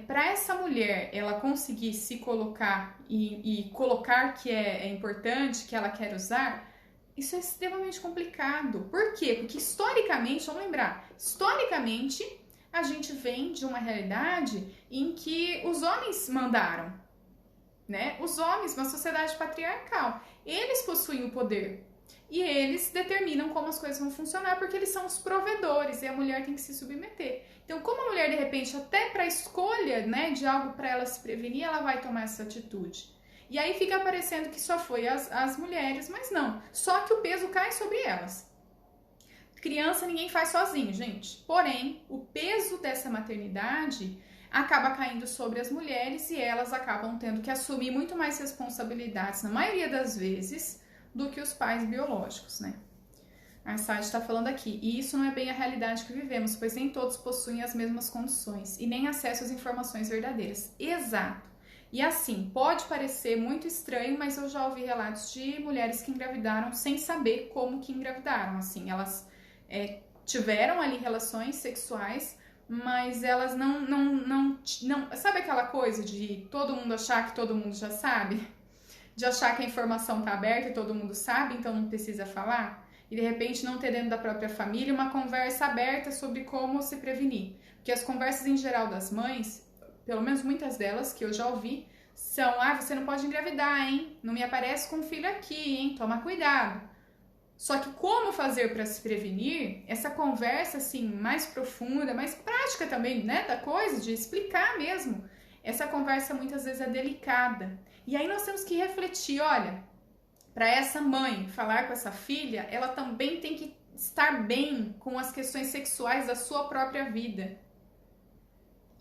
para essa mulher ela conseguir se colocar e colocar que é importante, que ela quer usar, isso é extremamente complicado. Por quê? Porque historicamente, vamos lembrar, historicamente a gente vem de uma realidade em que os homens mandaram, né? Os homens, uma sociedade patriarcal, eles possuem o poder. e eles determinam como as coisas vão funcionar, porque eles são os provedores e a mulher tem que se submeter. Então, como a mulher, de repente, até para escolha, né, de algo para ela se prevenir, ela vai tomar essa atitude. E aí fica parecendo que só foi as mulheres, mas não. Só que o peso cai sobre elas. Criança ninguém faz sozinho, gente. Porém, o peso dessa maternidade acaba caindo sobre as mulheres e elas acabam tendo que assumir muito mais responsabilidades, na maioria das vezes, do que os pais biológicos, né? A Sade está falando aqui, e isso não é bem a realidade que vivemos, pois nem todos possuem as mesmas condições e nem acesso às informações verdadeiras. Exato. E assim, pode parecer muito estranho, mas eu já ouvi relatos de mulheres que engravidaram sem saber como que engravidaram. Assim, elas tiveram ali relações sexuais, mas elas não... Sabe aquela coisa de todo mundo achar que todo mundo já sabe? De achar que a informação está aberta e todo mundo sabe, então não precisa falar? E de repente não ter dentro da própria família uma conversa aberta sobre como se prevenir. Porque as conversas em geral das mães, pelo menos muitas delas que eu já ouvi, são: você não pode engravidar, hein? Não me aparece com filho aqui, hein? Toma cuidado. Só que como fazer para se prevenir, essa conversa assim mais profunda, mais prática também, né, da coisa, de explicar mesmo, essa conversa muitas vezes é delicada. E aí nós temos que refletir, olha, para essa mãe falar com essa filha, ela também tem que estar bem com as questões sexuais da sua própria vida,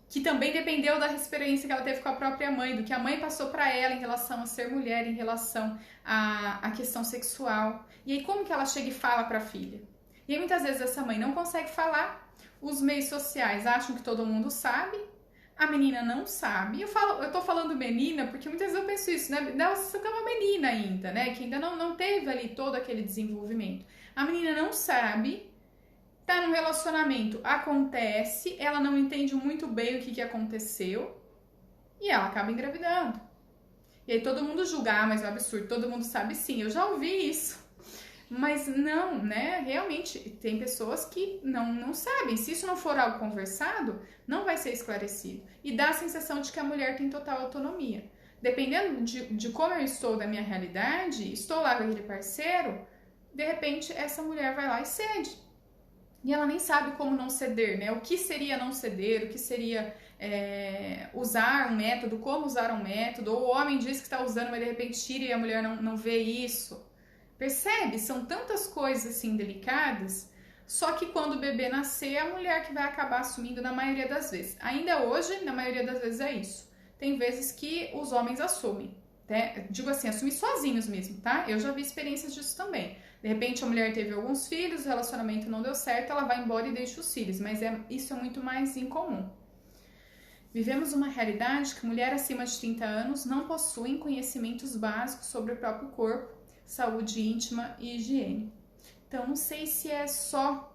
que também dependeu da experiência que ela teve com a própria mãe, do que a mãe passou para ela em relação a ser mulher, em relação à questão sexual. E aí como que ela chega e fala para a filha? E aí muitas vezes essa mãe não consegue falar, os meios sociais acham que todo mundo sabe, a menina não sabe. Eu tô falando menina porque muitas vezes eu penso isso, né? Você é uma menina ainda, né? Que ainda não teve ali todo aquele desenvolvimento. A menina não sabe, tá num relacionamento, acontece, ela não entende muito bem o que aconteceu e ela acaba engravidando. E aí todo mundo julga, mas é um absurdo, todo mundo sabe sim, eu já ouvi isso. Mas não, né? Realmente tem pessoas que não sabem. Se isso não for algo conversado, não vai ser esclarecido. E dá a sensação de que a mulher tem total autonomia. Dependendo de como eu estou da minha realidade, estou lá com aquele parceiro, de repente essa mulher vai lá e cede. E ela nem sabe como não ceder, né? O que seria não ceder, o que seria usar um método, como usar um método. Ou o homem diz que está usando, mas de repente tira e a mulher não vê isso. Percebe? São tantas coisas assim delicadas, só que quando o bebê nascer, é a mulher que vai acabar assumindo na maioria das vezes. Ainda hoje, na maioria das vezes é isso. Tem vezes que os homens assumem, né? Digo assim, assumem sozinhos mesmo, tá? Eu já vi experiências disso também. De repente a mulher teve alguns filhos, o relacionamento não deu certo, ela vai embora e deixa os filhos, mas isso é muito mais incomum. Vivemos uma realidade que mulheres acima de 30 anos não possuem conhecimentos básicos sobre o próprio corpo, saúde íntima e higiene. Então, não sei se é só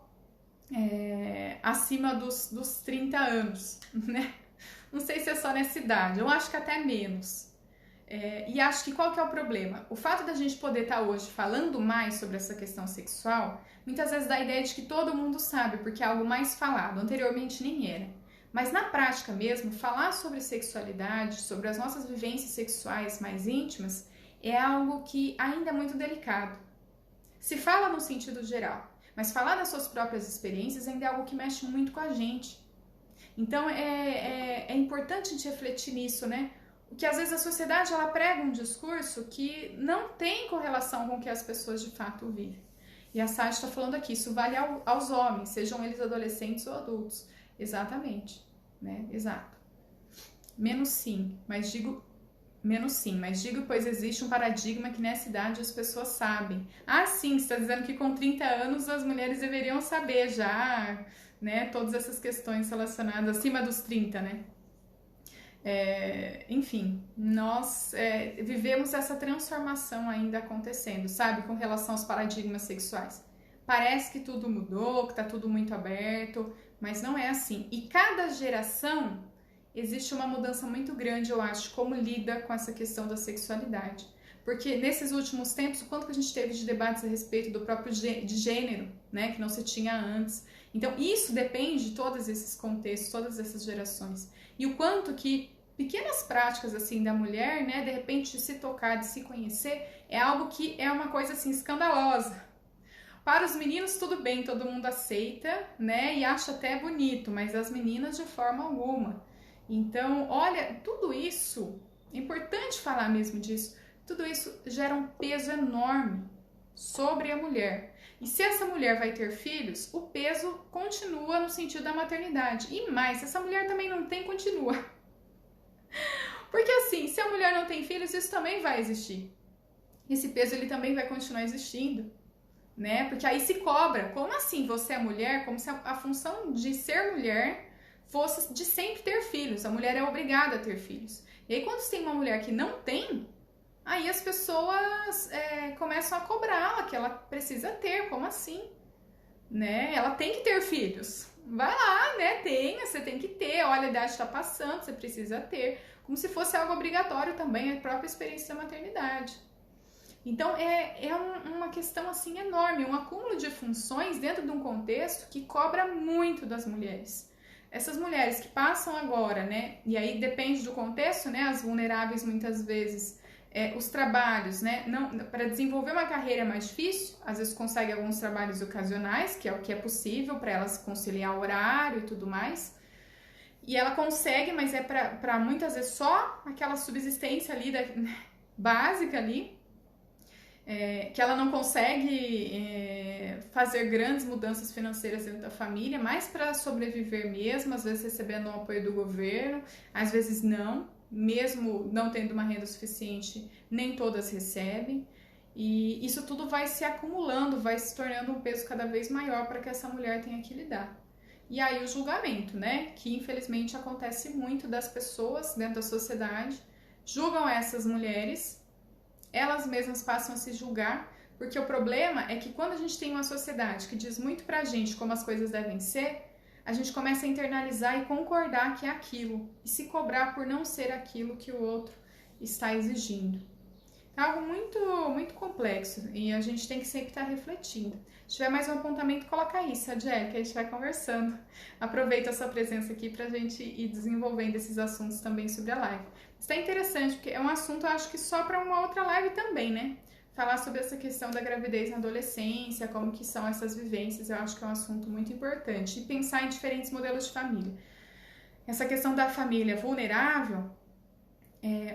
acima dos 30 anos, né? Não sei se é só nessa idade, eu acho que até menos. E acho que qual que é o problema? O fato da gente poder estar hoje falando mais sobre essa questão sexual, muitas vezes dá a ideia de que todo mundo sabe, porque é algo mais falado, anteriormente nem era. Mas na prática mesmo, falar sobre sexualidade, sobre as nossas vivências sexuais mais íntimas, é algo que ainda é muito delicado. Se fala no sentido geral, mas falar das suas próprias experiências ainda é algo que mexe muito com a gente. Então é importante a gente refletir nisso, né? Porque às vezes a sociedade ela prega um discurso que não tem correlação com o que as pessoas de fato vivem. E a Sade está falando aqui, isso vale aos homens, sejam eles adolescentes ou adultos. Exatamente, né? Exato. Menos sim, mas digo, pois existe um paradigma que nessa idade as pessoas sabem. Ah, sim, você está dizendo que com 30 anos as mulheres deveriam saber já, né? Todas essas questões relacionadas acima dos 30, né? Enfim, nós vivemos essa transformação ainda acontecendo, sabe? Com relação aos paradigmas sexuais. Parece que tudo mudou, que está tudo muito aberto, mas não é assim. E cada geração existe uma mudança muito grande, eu acho, como lida com essa questão da sexualidade. Porque nesses últimos tempos, o quanto que a gente teve de debates a respeito do próprio de gênero, né? Que não se tinha antes. Então, isso depende de todos esses contextos, todas essas gerações. E o quanto que pequenas práticas, assim, da mulher, né? De repente, de se tocar, de se conhecer, é algo que é uma coisa, assim, escandalosa. Para os meninos, tudo bem, todo mundo aceita, né? E acha até bonito, mas as meninas de forma alguma. Então, olha, tudo isso, é importante falar mesmo disso, tudo isso gera um peso enorme sobre a mulher. E se essa mulher vai ter filhos, o peso continua no sentido da maternidade. E mais, se essa mulher também não tem, continua. Porque assim, se a mulher não tem filhos, isso também vai existir. Esse peso ele também vai continuar existindo, né? Porque aí se cobra. Como assim você é mulher? Como se a função de ser mulher fosse de sempre ter filhos. A mulher é obrigada a ter filhos. E aí quando você tem uma mulher que não tem, aí as pessoas começam a cobrá-la que ela precisa ter. Como assim? Né? Ela tem que ter filhos. Vai lá, né? Tenha, você tem que ter. Olha, a idade está passando, você precisa ter. Como se fosse algo obrigatório também, a própria experiência da maternidade. Então, uma questão assim enorme, um acúmulo de funções dentro de um contexto que cobra muito das mulheres. Essas mulheres que passam agora, né, e aí depende do contexto, né, as vulneráveis muitas vezes, os trabalhos, né, para desenvolver uma carreira é mais difícil, às vezes consegue alguns trabalhos ocasionais, que é o que é possível para elas conciliar o horário e tudo mais, e ela consegue, mas é para muitas vezes só aquela subsistência ali, básica ali, que ela não consegue fazer grandes mudanças financeiras dentro da família, mais para sobreviver mesmo, às vezes recebendo o apoio do governo, às vezes não, mesmo não tendo uma renda suficiente, nem todas recebem, e isso tudo vai se acumulando, vai se tornando um peso cada vez maior para que essa mulher tenha que lidar. E aí o julgamento, né, que infelizmente acontece muito das pessoas dentro da sociedade, julgam essas mulheres, elas mesmas passam a se julgar, porque o problema é que quando a gente tem uma sociedade que diz muito pra gente como as coisas devem ser, a gente começa a internalizar e concordar que é aquilo, e se cobrar por não ser aquilo que o outro está exigindo. É algo muito, muito complexo e a gente tem que sempre estar refletindo. Se tiver mais um apontamento, coloca aí, Sadiel, que a gente vai conversando. Aproveita a sua presença aqui pra gente ir desenvolvendo esses assuntos também sobre a live. Está interessante, porque é um assunto, eu acho que só para uma outra live também, né? Falar sobre essa questão da gravidez na adolescência, como que são essas vivências, eu acho que é um assunto muito importante. E pensar em diferentes modelos de família. Essa questão da família vulnerável,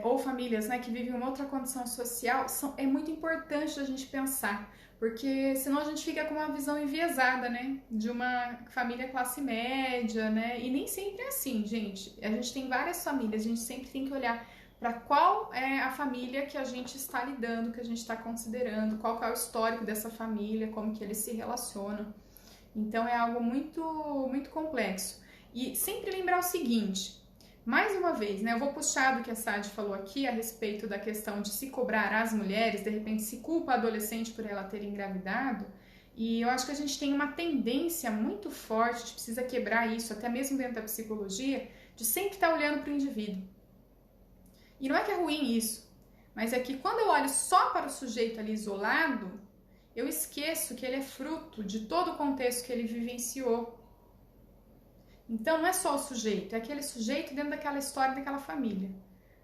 ou famílias, né, que vivem uma outra condição social, é muito importante a gente pensar, porque senão a gente fica com uma visão enviesada, né, de uma família classe média, né, e nem sempre é assim, gente. A gente tem várias famílias, a gente sempre tem que olhar para qual é a família que a gente está lidando, que a gente está considerando, qual que é o histórico dessa família, como que eles se relacionam. Então é algo muito, muito complexo. E sempre lembrar o seguinte, mais uma vez, né, eu vou puxar do que a Sadi falou aqui a respeito da questão de se cobrar as mulheres, de repente se culpa a adolescente por ela ter engravidado, e eu acho que a gente tem uma tendência muito forte, a gente precisa quebrar isso, até mesmo dentro da psicologia, de sempre estar olhando para o indivíduo. E não é que é ruim isso, mas é que quando eu olho só para o sujeito ali isolado, eu esqueço que ele é fruto de todo o contexto que ele vivenciou. Então não é só o sujeito, é aquele sujeito dentro daquela história, daquela família.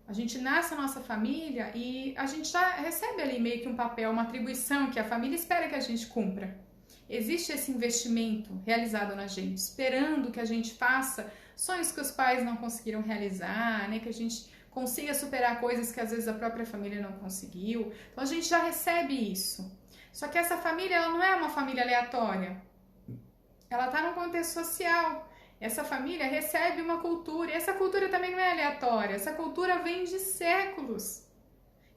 A gente nasce na nossa família e a gente já recebe ali meio que um papel, uma atribuição que a família espera que a gente cumpra. Existe esse investimento realizado na gente, esperando que a gente faça sonhos que os pais não conseguiram realizar, né? Que a gente consiga superar coisas que às vezes a própria família não conseguiu. Então a gente já recebe isso. Só que essa família, ela não é uma família aleatória. Ela está num contexto social. Essa família recebe uma cultura, e essa cultura também não é aleatória, essa cultura vem de séculos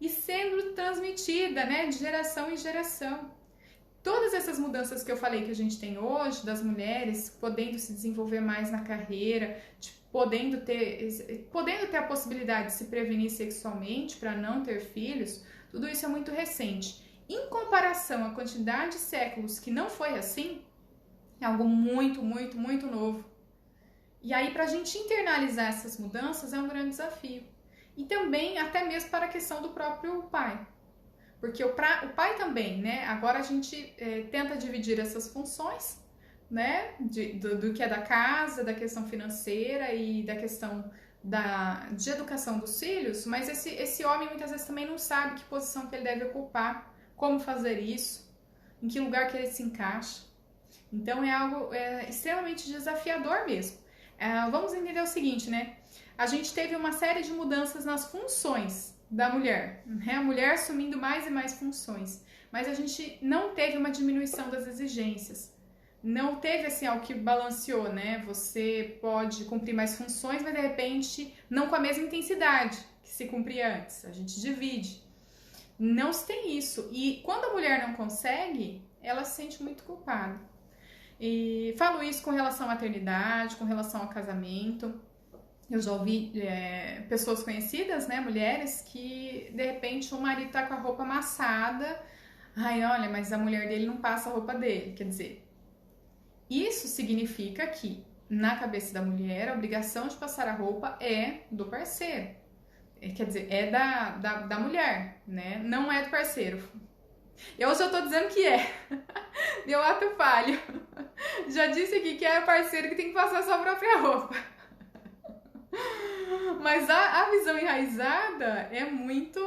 e sendo transmitida, né, de geração em geração. Todas essas mudanças que eu falei que a gente tem hoje, das mulheres podendo se desenvolver mais na carreira, podendo ter a possibilidade de se prevenir sexualmente para não ter filhos, tudo isso é muito recente. Em comparação à quantidade de séculos que não foi assim, é algo muito, muito, muito novo. E aí, para a gente internalizar essas mudanças é um grande desafio. E também, até mesmo para a questão do próprio pai. Porque o pai também, né? Agora a gente tenta dividir essas funções, né? Do que é da casa, da questão financeira e da questão de educação dos filhos. Mas esse homem muitas vezes também não sabe que posição que ele deve ocupar, como fazer isso. em que lugar que ele se encaixa. Então é algo extremamente desafiador mesmo. Vamos entender o seguinte, né? A gente teve uma série de mudanças nas funções da mulher, né? A mulher assumindo mais e mais funções, mas a gente não teve uma diminuição das exigências. Não teve assim algo que balanceou, né? Você pode cumprir mais funções, mas de repente não com a mesma intensidade que se cumpria antes. A gente divide. Não se tem isso. E quando a mulher não consegue, ela se sente muito culpada. E falo isso com relação à maternidade, com relação ao casamento. Eu já ouvi pessoas conhecidas, né, mulheres, que de repente o marido tá com a roupa amassada. Ai, olha, mas a mulher dele não passa a roupa dele. Quer dizer, isso significa que na cabeça da mulher a obrigação de passar a roupa é do parceiro. Quer dizer, é da mulher, né? Não é do parceiro. Eu já tô dizendo que é. Deu ato falho. Já disse aqui que é o parceiro que tem que passar a sua própria roupa. Mas a visão enraizada é muito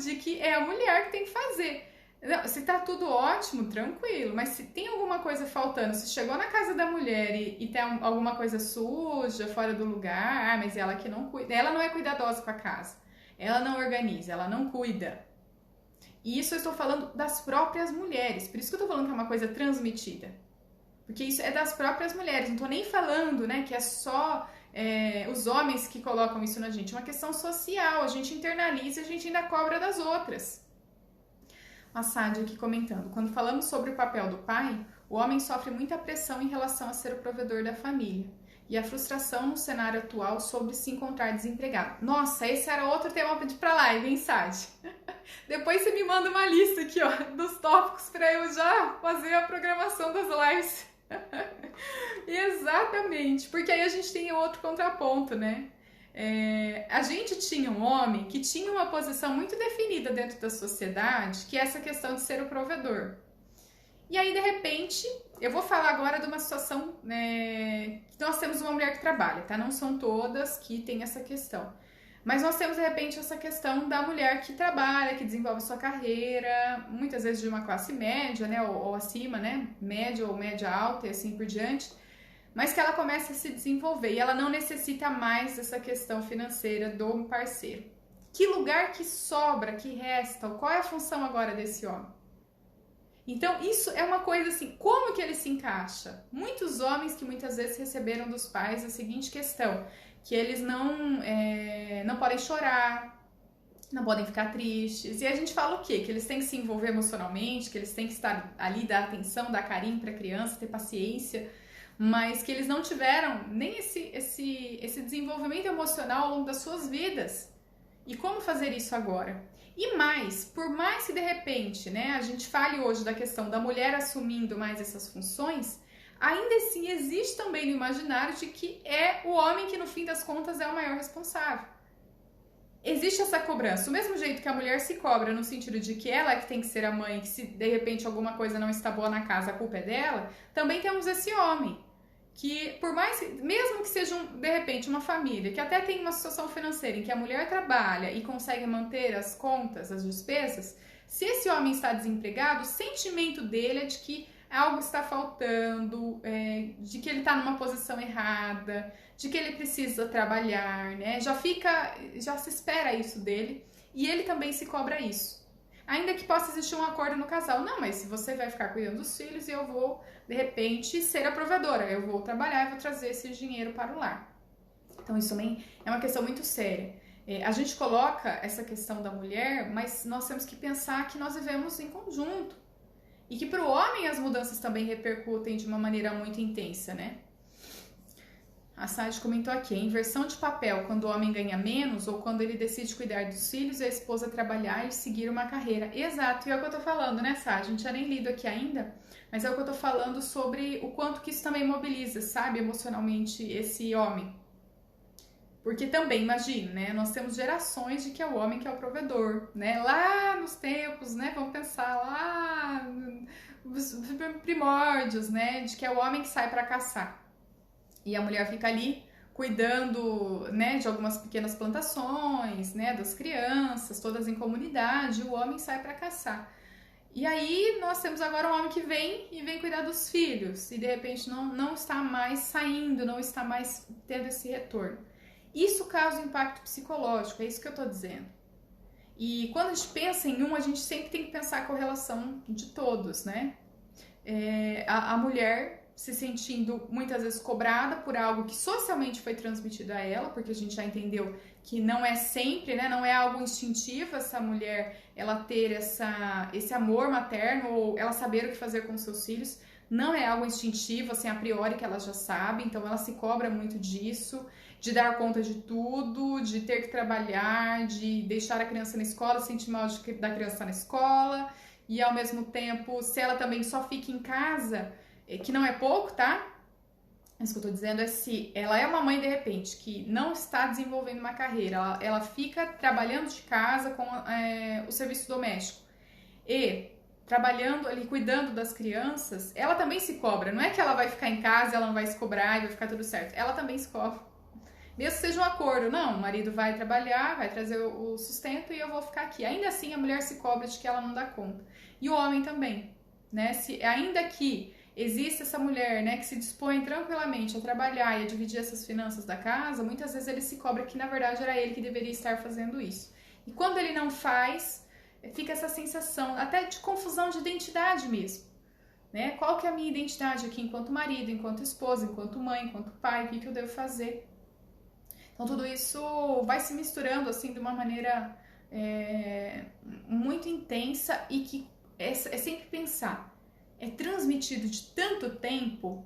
de que é a mulher que tem que fazer. Não, se tá tudo ótimo, tranquilo, mas se tem alguma coisa faltando, se chegou na casa da mulher e tem alguma coisa suja, fora do lugar, mas ela que não cuida, ela não é cuidadosa com a casa, ela não organiza, ela não cuida. E isso eu estou falando das próprias mulheres, por isso que eu tô falando que é uma coisa transmitida. Porque isso é das próprias mulheres, não tô nem falando, né, que é só os homens que colocam isso na gente, é uma questão social, a gente internaliza e a gente ainda cobra das outras. A Sádia aqui comentando, quando falamos sobre o papel do pai, o homem sofre muita pressão em relação a ser o provedor da família e a frustração no cenário atual sobre se encontrar desempregado. Nossa, esse era outro tema para live, hein, Sádia? Depois você me manda uma lista aqui, ó, dos tópicos para eu já fazer a programação das lives. Exatamente, porque aí a gente tem outro contraponto, né? A gente tinha um homem que tinha uma posição muito definida dentro da sociedade, que é essa questão de ser o provedor. E aí, de repente, eu vou falar agora de uma situação, né, que nós temos uma mulher que trabalha, tá? Não são todas que têm essa questão. Mas nós temos, de repente, essa questão da mulher que trabalha, que desenvolve sua carreira, muitas vezes de uma classe média, né, ou acima, né, média ou média alta e assim por diante, mas que ela começa a se desenvolver e ela não necessita mais dessa questão financeira do parceiro. Que lugar que sobra, que resta? Qual é a função agora desse homem? Então, isso é uma coisa assim, como que ele se encaixa? Muitos homens que muitas vezes receberam dos pais a seguinte questão, que eles não podem chorar, não podem ficar tristes. E a gente fala o quê? Que eles têm que se envolver emocionalmente, que eles têm que estar ali, dar atenção, dar carinho para a criança, ter paciência, mas que eles não tiveram nem esse desenvolvimento emocional ao longo das suas vidas. E como fazer isso agora? E mais, por mais que de repente, né, a gente fale hoje da questão da mulher assumindo mais essas funções, ainda assim existe também no imaginário de que é o homem que no fim das contas é o maior responsável. Existe essa cobrança, do mesmo jeito que a mulher se cobra no sentido de que ela é que tem que ser a mãe, que se de repente alguma coisa não está boa na casa, a culpa é dela, também temos esse homem, que por mais, mesmo que seja de repente uma família, que até tem uma situação financeira em que a mulher trabalha e consegue manter as contas, as despesas, se esse homem está desempregado, o sentimento dele é de que algo está faltando, de que ele está numa posição errada, de que ele precisa trabalhar, né? Já se espera isso dele e ele também se cobra isso. Ainda que possa existir um acordo no casal. Não, mas se você vai ficar cuidando dos filhos e eu vou, de repente, ser a provedora. Eu vou trabalhar e vou trazer esse dinheiro para o lar. Então, isso também é uma questão muito séria. A gente coloca essa questão da mulher, mas nós temos que pensar que nós vivemos em conjunto. E que para o homem as mudanças também repercutem de uma maneira muito intensa, né? A Sade comentou aqui, a inversão de papel quando o homem ganha menos ou quando ele decide cuidar dos filhos e a esposa trabalhar e seguir uma carreira. Exato, e é o que eu tô falando, né, Sade? A gente já nem lido aqui ainda, mas é o que eu tô falando sobre o quanto que isso também mobiliza, sabe, emocionalmente esse homem. Porque também, imagina, né, nós temos gerações de que é o homem que é o provedor, né, lá nos tempos, né, vamos pensar lá nos primórdios, né, de que é o homem que sai para caçar. E a mulher fica ali cuidando, né, de algumas pequenas plantações, né, das crianças, todas em comunidade, e o homem sai para caçar. E aí nós temos agora um homem que vem cuidar dos filhos e de repente não está mais saindo, não está mais tendo esse retorno. Isso causa um impacto psicológico, é isso que eu estou dizendo. E quando a gente pensa em um, a gente sempre tem que pensar a correlação de todos, né? A mulher se sentindo muitas vezes cobrada por algo que socialmente foi transmitido a ela, porque a gente já entendeu que não é sempre, né, não é algo instintivo essa mulher, ela ter esse amor materno ou ela saber o que fazer com seus filhos, não é algo instintivo, assim, a priori que ela já sabe, então ela se cobra muito disso, de dar conta de tudo, de ter que trabalhar, de deixar a criança na escola, sentir mal da criança na escola, e ao mesmo tempo, se ela também só fica em casa, que não é pouco, tá? Isso que eu tô dizendo é se ela é uma mãe, de repente, que não está desenvolvendo uma carreira, ela fica trabalhando de casa com o serviço doméstico e trabalhando ali, cuidando das crianças, ela também se cobra. Não é que ela vai ficar em casa, ela não vai se cobrar e vai ficar tudo certo. Ela também se cobra. Mesmo que seja um acordo, não, o marido vai trabalhar, vai trazer o sustento e eu vou ficar aqui. Ainda assim, a mulher se cobra de que ela não dá conta. E o homem também, né? Ainda que existe essa mulher, né, que se dispõe tranquilamente a trabalhar e a dividir essas finanças da casa, muitas vezes ele se cobra que na verdade era ele que deveria estar fazendo isso. E quando ele não faz, fica essa sensação até de confusão de identidade mesmo, né? Qual que é a minha identidade aqui enquanto marido, enquanto esposa, enquanto mãe, enquanto pai, o que eu devo fazer? Então tudo isso vai se misturando assim de uma maneira muito intensa e que é sempre pensar. É transmitido de tanto tempo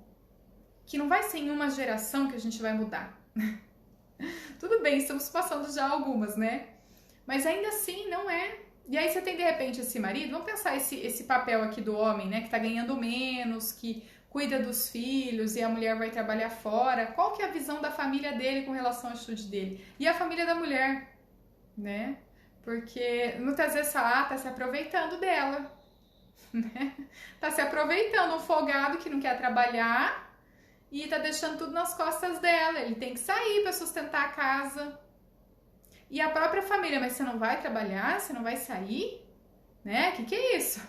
que não vai ser em uma geração que a gente vai mudar. Tudo bem, estamos passando já algumas, né? Mas ainda assim não é. E aí você tem de repente esse marido, vamos pensar esse papel aqui do homem, né? Que tá ganhando menos, que cuida dos filhos e a mulher vai trabalhar fora. Qual que é a visão da família dele com relação à atitude dele? E a família da mulher, né? Porque muitas vezes ela tá se aproveitando dela. Né? Tá se aproveitando, um folgado que não quer trabalhar e tá deixando tudo nas costas dela. Ele tem que sair para sustentar a casa. E a própria família, mas você não vai trabalhar? Você não vai sair? Né? Que é isso?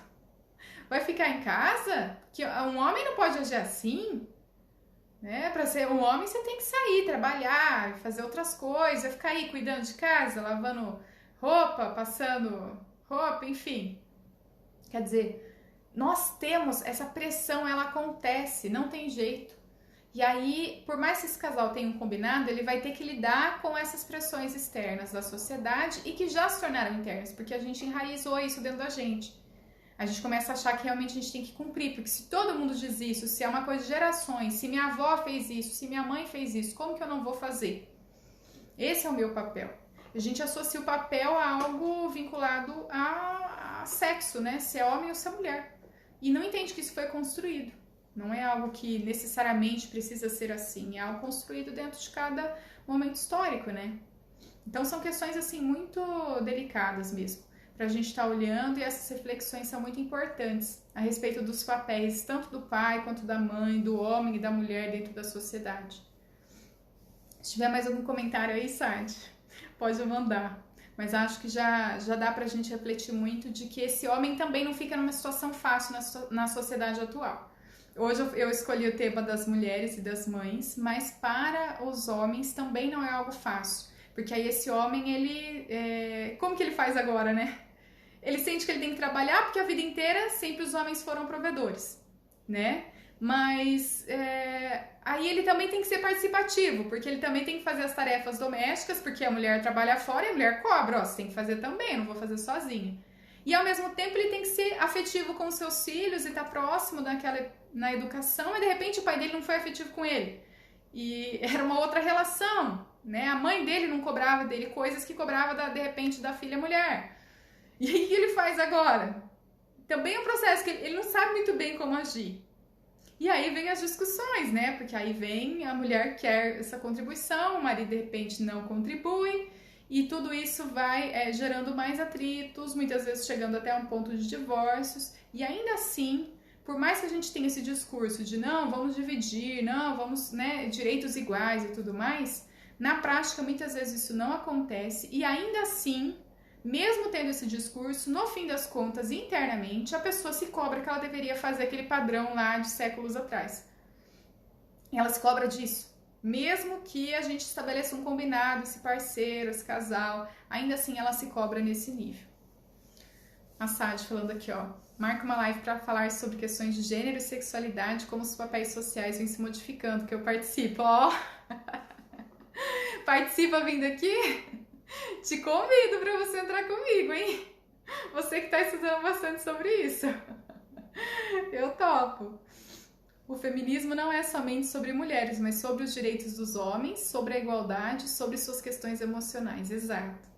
Vai ficar em casa? Que um homem não pode agir assim? Né? Para ser um homem, você tem que sair, trabalhar, fazer outras coisas, ficar aí cuidando de casa, lavando roupa, passando roupa, enfim. Quer dizer, nós temos essa pressão, ela acontece, não tem jeito. E aí, por mais que esse casal tenha um combinado, ele vai ter que lidar com essas pressões externas da sociedade e que já se tornaram internas, porque a gente enraizou isso dentro da gente. A gente começa a achar que realmente a gente tem que cumprir, porque se todo mundo diz isso, se é uma coisa de gerações, se minha avó fez isso, se minha mãe fez isso, como que eu não vou fazer? Esse é o meu papel. A gente associa o papel a algo vinculado a sexo, né? Se é homem ou se é mulher. E não entende que isso foi construído. Não é algo que necessariamente precisa ser assim. É algo construído dentro de cada momento histórico, né? Então são questões assim muito delicadas mesmo. Pra gente estar olhando e essas reflexões são muito importantes a respeito dos papéis, tanto do pai quanto da mãe, do homem e da mulher dentro da sociedade. Se tiver mais algum comentário aí, Sade, pode mandar. Mas acho que já dá pra gente refletir muito de que esse homem também não fica numa situação fácil na sociedade atual. Hoje eu escolhi o tema das mulheres e das mães, mas para os homens também não é algo fácil. Porque aí esse homem, como que ele faz agora, né? Ele sente que ele tem que trabalhar porque a vida inteira sempre os homens foram provedores, né? Mas aí ele também tem que ser participativo, porque ele também tem que fazer as tarefas domésticas, porque a mulher trabalha fora e a mulher cobra, ó, você tem que fazer também, eu não vou fazer sozinha. E ao mesmo tempo ele tem que ser afetivo com os seus filhos e estar próximo na educação, e de repente o pai dele não foi afetivo com ele. E era uma outra relação, né? A mãe dele não cobrava dele coisas que cobrava de repente da filha mulher. E aí o que ele faz agora? Também é um processo que ele não sabe muito bem como agir. E aí vem as discussões, né? Porque aí vem a mulher quer essa contribuição, o marido de repente não contribui, e tudo isso vai gerando mais atritos, muitas vezes chegando até um ponto de divórcios, e ainda assim, por mais que a gente tenha esse discurso de não, vamos dividir, não, vamos, né, direitos iguais e tudo mais, na prática muitas vezes isso não acontece, e ainda assim mesmo tendo esse discurso, no fim das contas, internamente, a pessoa se cobra que ela deveria fazer aquele padrão lá de séculos atrás. Ela se cobra disso. Mesmo que a gente estabeleça um combinado, esse parceiro, esse casal, ainda assim ela se cobra nesse nível. A Sade falando aqui, ó. Marca uma live para falar sobre questões de gênero e sexualidade, como os papéis sociais vêm se modificando, que eu participo, ó. Participa vindo aqui? Te convido para você entrar comigo, hein? Você que está estudando bastante sobre isso. Eu topo. O feminismo não é somente sobre mulheres, mas sobre os direitos dos homens, sobre a igualdade, sobre suas questões emocionais. Exato.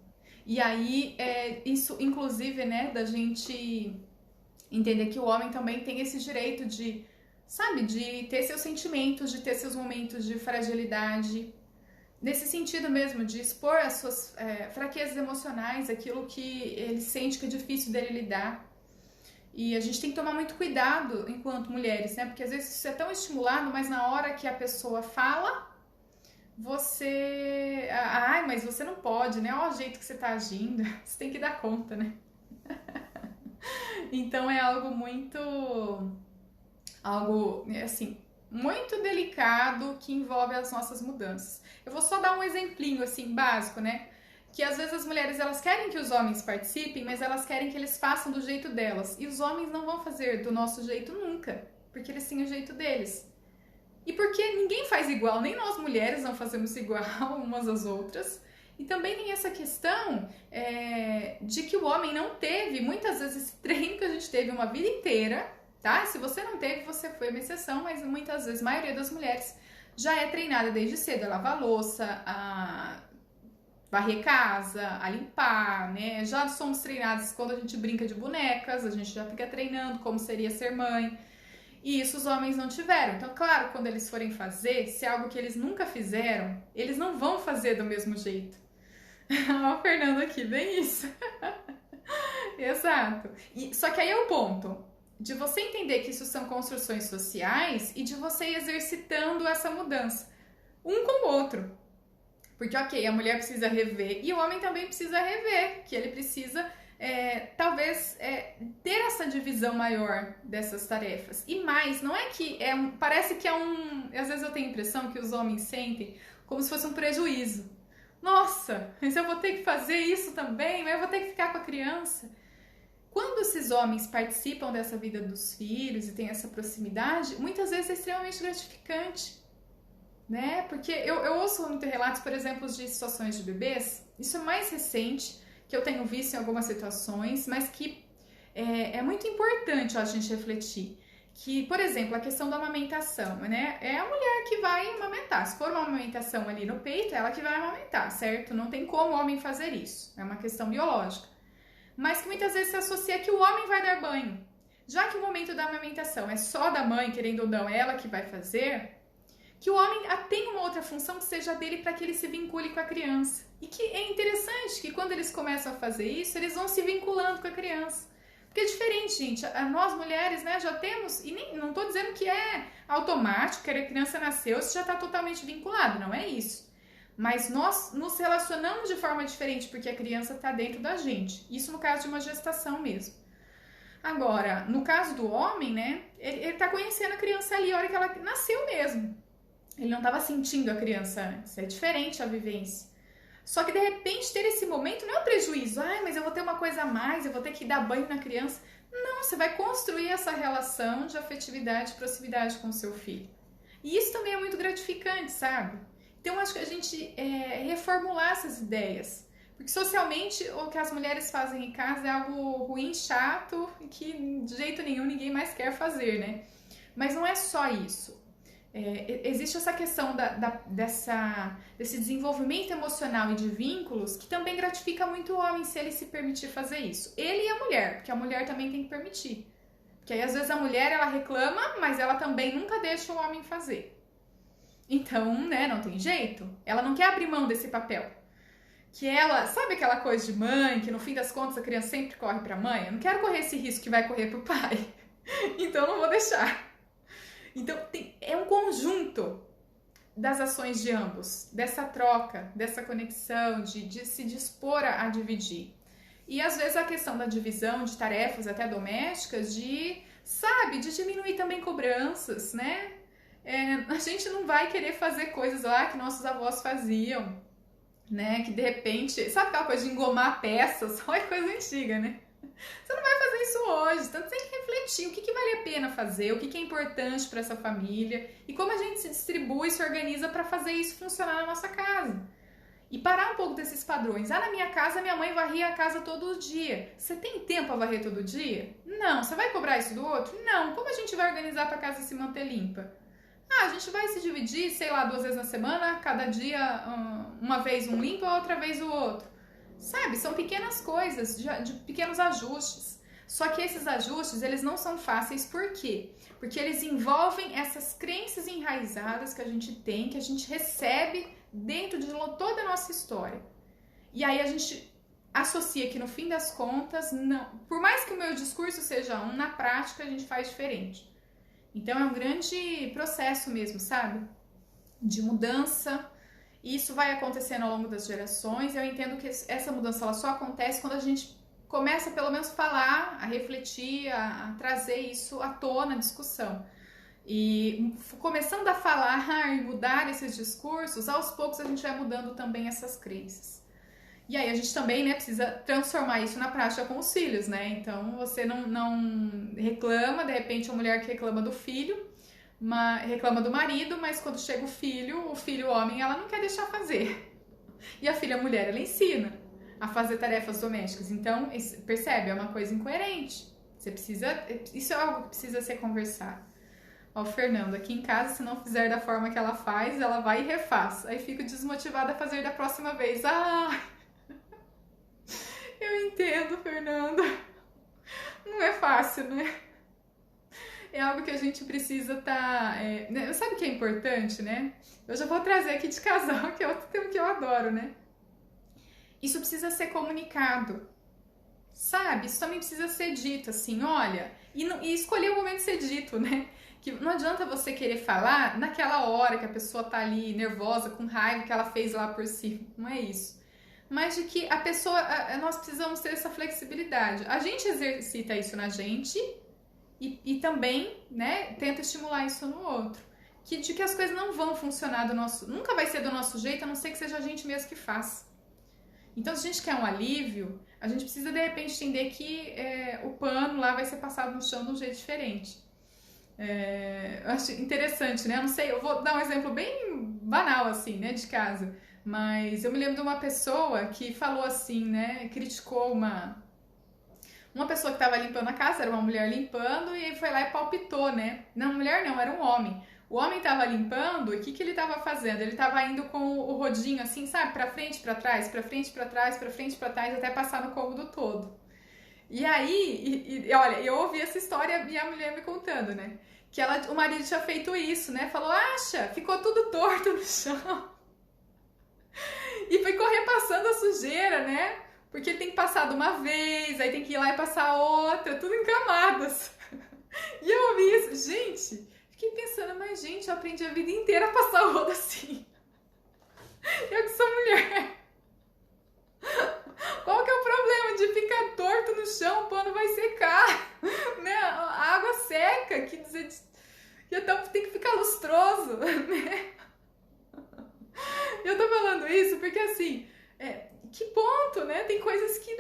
E aí, isso, inclusive, né, da gente entender que o homem também tem esse direito de, sabe, de ter seus sentimentos, de ter seus momentos de fragilidade, nesse sentido mesmo, de expor as suas fraquezas emocionais, aquilo que ele sente que é difícil dele lidar. E a gente tem que tomar muito cuidado enquanto mulheres, né? Porque às vezes isso é tão estimulado, mas na hora que a pessoa fala, você... Ai, mas você não pode, né? Olha o jeito que você tá agindo. Você tem que dar conta, né? Então é algo muito... assim, muito delicado que envolve as nossas mudanças. Eu vou só dar um exemplinho, assim, básico, né? Que às vezes as mulheres, elas querem que os homens participem, mas elas querem que eles façam do jeito delas. E os homens não vão fazer do nosso jeito nunca, porque eles têm o jeito deles. E porque ninguém faz igual, nem nós mulheres não fazemos igual umas às outras. E também tem essa questão de que o homem não teve, muitas vezes, esse treino que a gente teve uma vida inteira, tá? Se você não teve, você foi uma exceção, mas muitas vezes, a maioria das mulheres já é treinada desde cedo a lavar louça, a varrer casa, a limpar, né? Já somos treinadas quando a gente brinca de bonecas, a gente já fica treinando como seria ser mãe. E isso os homens não tiveram. Então, claro, quando eles forem fazer, se é algo que eles nunca fizeram, eles não vão fazer do mesmo jeito. Ó, o Fernando aqui, bem isso. Exato. Só que aí é o ponto de você entender que isso são construções sociais e de você ir exercitando essa mudança, um com o outro. Porque, ok, a mulher precisa rever e o homem também precisa rever, que ele precisa, talvez, ter essa divisão maior dessas tarefas. E mais, não é que parece que às vezes eu tenho a impressão que os homens sentem como se fosse um prejuízo. Nossa, mas eu vou ter que fazer isso também, mas eu vou ter que ficar com a criança. Quando esses homens participam dessa vida dos filhos e tem essa proximidade, muitas vezes é extremamente gratificante. Né? Porque eu ouço muito relatos, por exemplo, de situações de bebês, isso é mais recente, que eu tenho visto em algumas situações, mas que é muito importante a gente refletir. Que, por exemplo, a questão da amamentação, né? É a mulher que vai amamentar. Se for uma amamentação ali no peito, é ela que vai amamentar, certo? Não tem como o homem fazer isso. É uma questão biológica. Mas que muitas vezes se associa que o homem vai dar banho. Já que o momento da amamentação é só da mãe, querendo ou não, ela que vai fazer, que o homem tem uma outra função que seja dele para que ele se vincule com a criança. E que é interessante que quando eles começam a fazer isso, eles vão se vinculando com a criança. Porque é diferente, gente. Nós mulheres, né, já temos, e não estou dizendo que é automático, que a criança nasceu, você já está totalmente vinculado, não é isso. Mas nós nos relacionamos de forma diferente, porque a criança está dentro da gente. Isso no caso de uma gestação mesmo. Agora, no caso do homem, né, ele está conhecendo a criança ali a hora que ela nasceu mesmo. Ele não estava sentindo a criança antes, é diferente a vivência. Só que de repente ter esse momento não é um prejuízo. Ai, mas eu vou ter uma coisa a mais, eu vou ter que dar banho na criança. Não, você vai construir essa relação de afetividade e proximidade com o seu filho. E isso também é muito gratificante, sabe? Então acho que a gente reformular essas ideias. Porque socialmente o que as mulheres fazem em casa é algo ruim, chato e que de jeito nenhum ninguém mais quer fazer, né? Mas não é só isso. Existe essa questão desse desenvolvimento emocional e de vínculos que também gratifica muito o homem se ele se permitir fazer isso. Ele e a mulher, porque a mulher também tem que permitir. Porque aí às vezes a mulher ela reclama, mas ela também nunca deixa o homem fazer. Então, né, não tem jeito. Ela não quer abrir mão desse papel. Que ela, sabe aquela coisa de mãe, que no fim das contas a criança sempre corre pra mãe? Eu não quero correr esse risco que vai correr pro pai. Então não vou deixar. Então, é um conjunto das ações de ambos, dessa troca, dessa conexão, de se dispor a dividir. E às vezes a questão da divisão de tarefas até domésticas, de diminuir também cobranças, né? A gente não vai querer fazer coisas lá que nossos avós faziam, né? Que de repente, sabe aquela coisa de engomar peças? Olha, coisa antiga, né? Você não vai fazer isso hoje, então tem que refletir o que vale a pena fazer, o que é importante para essa família e como a gente se distribui, se organiza para fazer isso funcionar na nossa casa. E parar um pouco desses padrões. Na minha casa, minha mãe varria a casa todo dia. Você tem tempo a varrer todo dia? Não. Você vai cobrar isso do outro? Não. Como a gente vai organizar para a casa se manter limpa? A gente vai se dividir, sei lá, 2 vezes na semana, cada dia uma vez um limpa, outra vez o outro. Sabe? São pequenas coisas, de pequenos ajustes. Só que esses ajustes, eles não são fáceis. Por quê? Porque eles envolvem essas crenças enraizadas que a gente tem, que a gente recebe dentro de toda a nossa história. E aí a gente associa que no fim das contas, não, por mais que o meu discurso seja na prática a gente faz diferente. Então é um grande processo mesmo, sabe? De mudança. E isso vai acontecendo ao longo das gerações. Eu entendo que essa mudança ela só acontece quando a gente começa pelo menos a falar, a refletir, a trazer isso à tona, a discussão. E começando a falar e mudar esses discursos, aos poucos a gente vai mudando também essas crenças. E aí a gente também, né, precisa transformar isso na prática com os filhos, né? Então você não reclama, de repente a mulher que reclama do filho, reclama do marido, mas quando chega o filho homem, ela não quer deixar fazer. E a filha mulher, ela ensina a fazer tarefas domésticas. Então, percebe? É uma coisa incoerente. Isso é algo que precisa ser conversado. Ó, o Fernando, aqui em casa, se não fizer da forma que ela faz, ela vai e refaz. Aí fico desmotivada a fazer da próxima vez. Eu entendo, Fernando. Não é fácil, né? É algo que a gente precisa estar... Sabe o que é importante, né? Eu já vou trazer aqui de casal, que é outro tema que eu adoro, né? Isso precisa ser comunicado. Sabe? Isso também precisa ser dito, assim, olha... E escolher o momento de ser dito, né? Que não adianta você querer falar naquela hora que a pessoa tá ali nervosa, com raiva, que ela fez lá por si. Não é isso. Mas de que nós precisamos ter essa flexibilidade. A gente exercita isso na gente e também, né, tenta estimular isso no outro. De que as coisas não vão funcionar nunca vai ser do nosso jeito, a não ser que seja a gente mesmo que faça. Então, se a gente quer um alívio, a gente precisa, de repente, entender que o pano lá vai ser passado no chão de um jeito diferente. Eu acho interessante, né? Eu não sei, eu vou dar um exemplo bem banal, assim, né, de casa. Mas eu me lembro de uma pessoa que falou assim, né? Criticou uma pessoa que estava limpando a casa, era uma mulher limpando, e ele foi lá e palpitou, né? Não, mulher não, era um homem. O homem estava limpando, e o que ele estava fazendo? Ele estava indo com o rodinho assim, sabe? Pra frente, pra trás, pra frente, pra trás, pra frente, pra trás, até passar no cômodo todo. E aí, olha, eu ouvi essa história e a mulher me contando, né? Que o marido tinha feito isso, né? Falou, ficou tudo torto no chão. E ficou repassando a sujeira, né? Porque ele tem que passar de uma vez, aí tem que ir lá e passar outra, tudo em camadas. E eu ouvi isso. Gente, fiquei pensando, mas gente, eu aprendi a vida inteira a passar roda assim. Eu que sou mulher. Qual que é o problema de ficar torto no chão, o pano vai secar, né? A água seca, que dizer, então tem que ficar lustroso, né? Eu tô falando isso porque assim, que ponto, né? Tem coisas que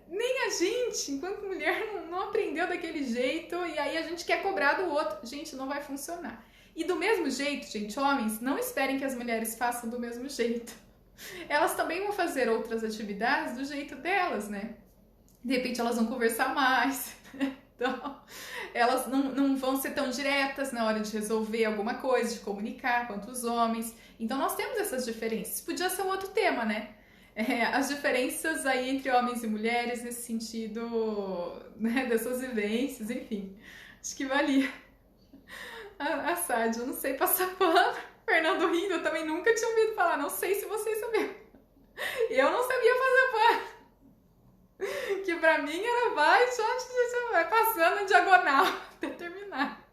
nem a gente, enquanto mulher, não aprendeu daquele jeito e aí a gente quer cobrar do outro. Gente, não vai funcionar. E do mesmo jeito, gente, homens, não esperem que as mulheres façam do mesmo jeito. Elas também vão fazer outras atividades do jeito delas, né? De repente elas vão conversar mais, então elas não vão ser tão diretas na hora de resolver alguma coisa, de comunicar quanto os homens. Então nós temos essas diferenças. Podia ser um outro tema, né? As diferenças aí entre homens e mulheres nesse sentido, né, dessas vivências, enfim. Acho que valia. A Sádia, eu não sei passar pano. Fernando rindo, eu também nunca tinha ouvido falar, não sei se vocês sabiam. Eu não sabia fazer pano. Que pra mim era vai passando em diagonal até terminar.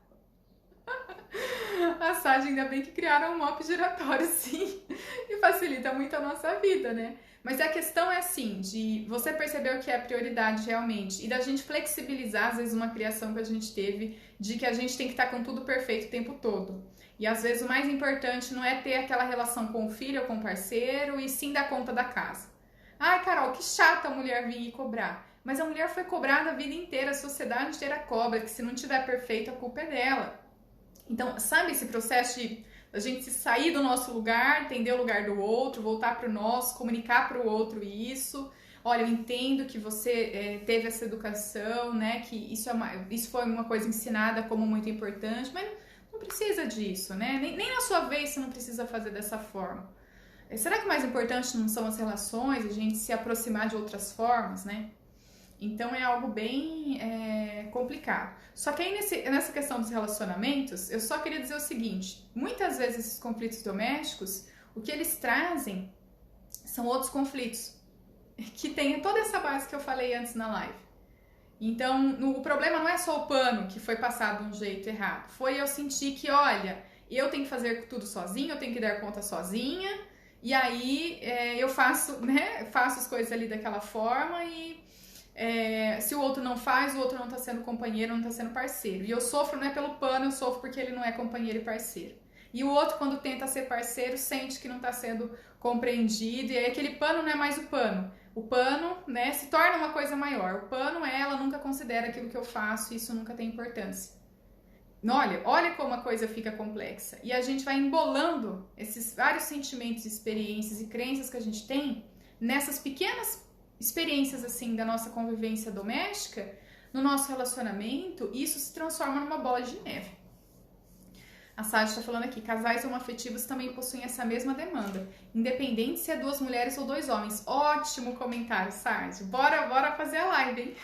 A Sádia, ainda bem que criaram um mop giratório, sim. E facilita muito a nossa vida, né? Mas a questão é assim, de você perceber o que é prioridade realmente e da gente flexibilizar, às vezes, uma criação que a gente teve de que a gente tem que estar com tudo perfeito o tempo todo. E às vezes o mais importante não é ter aquela relação com o filho ou com o parceiro e sim dar conta da casa. Ai, Carol, que chata a mulher vir e cobrar. Mas a mulher foi cobrada a vida inteira, a sociedade inteira cobra, que se não tiver perfeito a culpa é dela. Então, sabe esse processo de a gente sair do nosso lugar, entender o lugar do outro, voltar para o nosso, comunicar para o outro isso. Olha, eu entendo que você teve essa educação, né? Que isso foi uma coisa ensinada como muito importante, mas não precisa disso, né? Nem na sua vez você não precisa fazer dessa forma. Será que o mais importante não são as relações, a gente se aproximar de outras formas, né? Então é algo bem complicado. Só que aí nessa questão dos relacionamentos, eu só queria dizer o seguinte: muitas vezes esses conflitos domésticos, o que eles trazem são outros conflitos, que tem toda essa base que eu falei antes na live. Então, o problema não é só o pano que foi passado de um jeito errado. Foi eu sentir que, olha, eu tenho que fazer tudo sozinha, eu tenho que dar conta sozinha, e aí eu faço as coisas ali daquela forma e se o outro não faz, o outro não tá sendo companheiro, não tá sendo parceiro. E eu sofro não é pelo pano, eu sofro porque ele não é companheiro e parceiro. E o outro, quando tenta ser parceiro, sente que não tá sendo compreendido, e aí aquele pano não é mais o pano. O pano, né, se torna uma coisa maior. O pano ela nunca considera aquilo que eu faço e isso nunca tem importância. Olha como a coisa fica complexa. E a gente vai embolando esses vários sentimentos, experiências e crenças que a gente tem nessas pequenas experiências assim da nossa convivência doméstica, no nosso relacionamento, e isso se transforma numa bola de neve. A Sade está falando aqui, casais homoafetivos também possuem essa mesma demanda, independente se é 2 mulheres ou 2 homens. Ótimo comentário, Sade. Bora fazer a live, hein?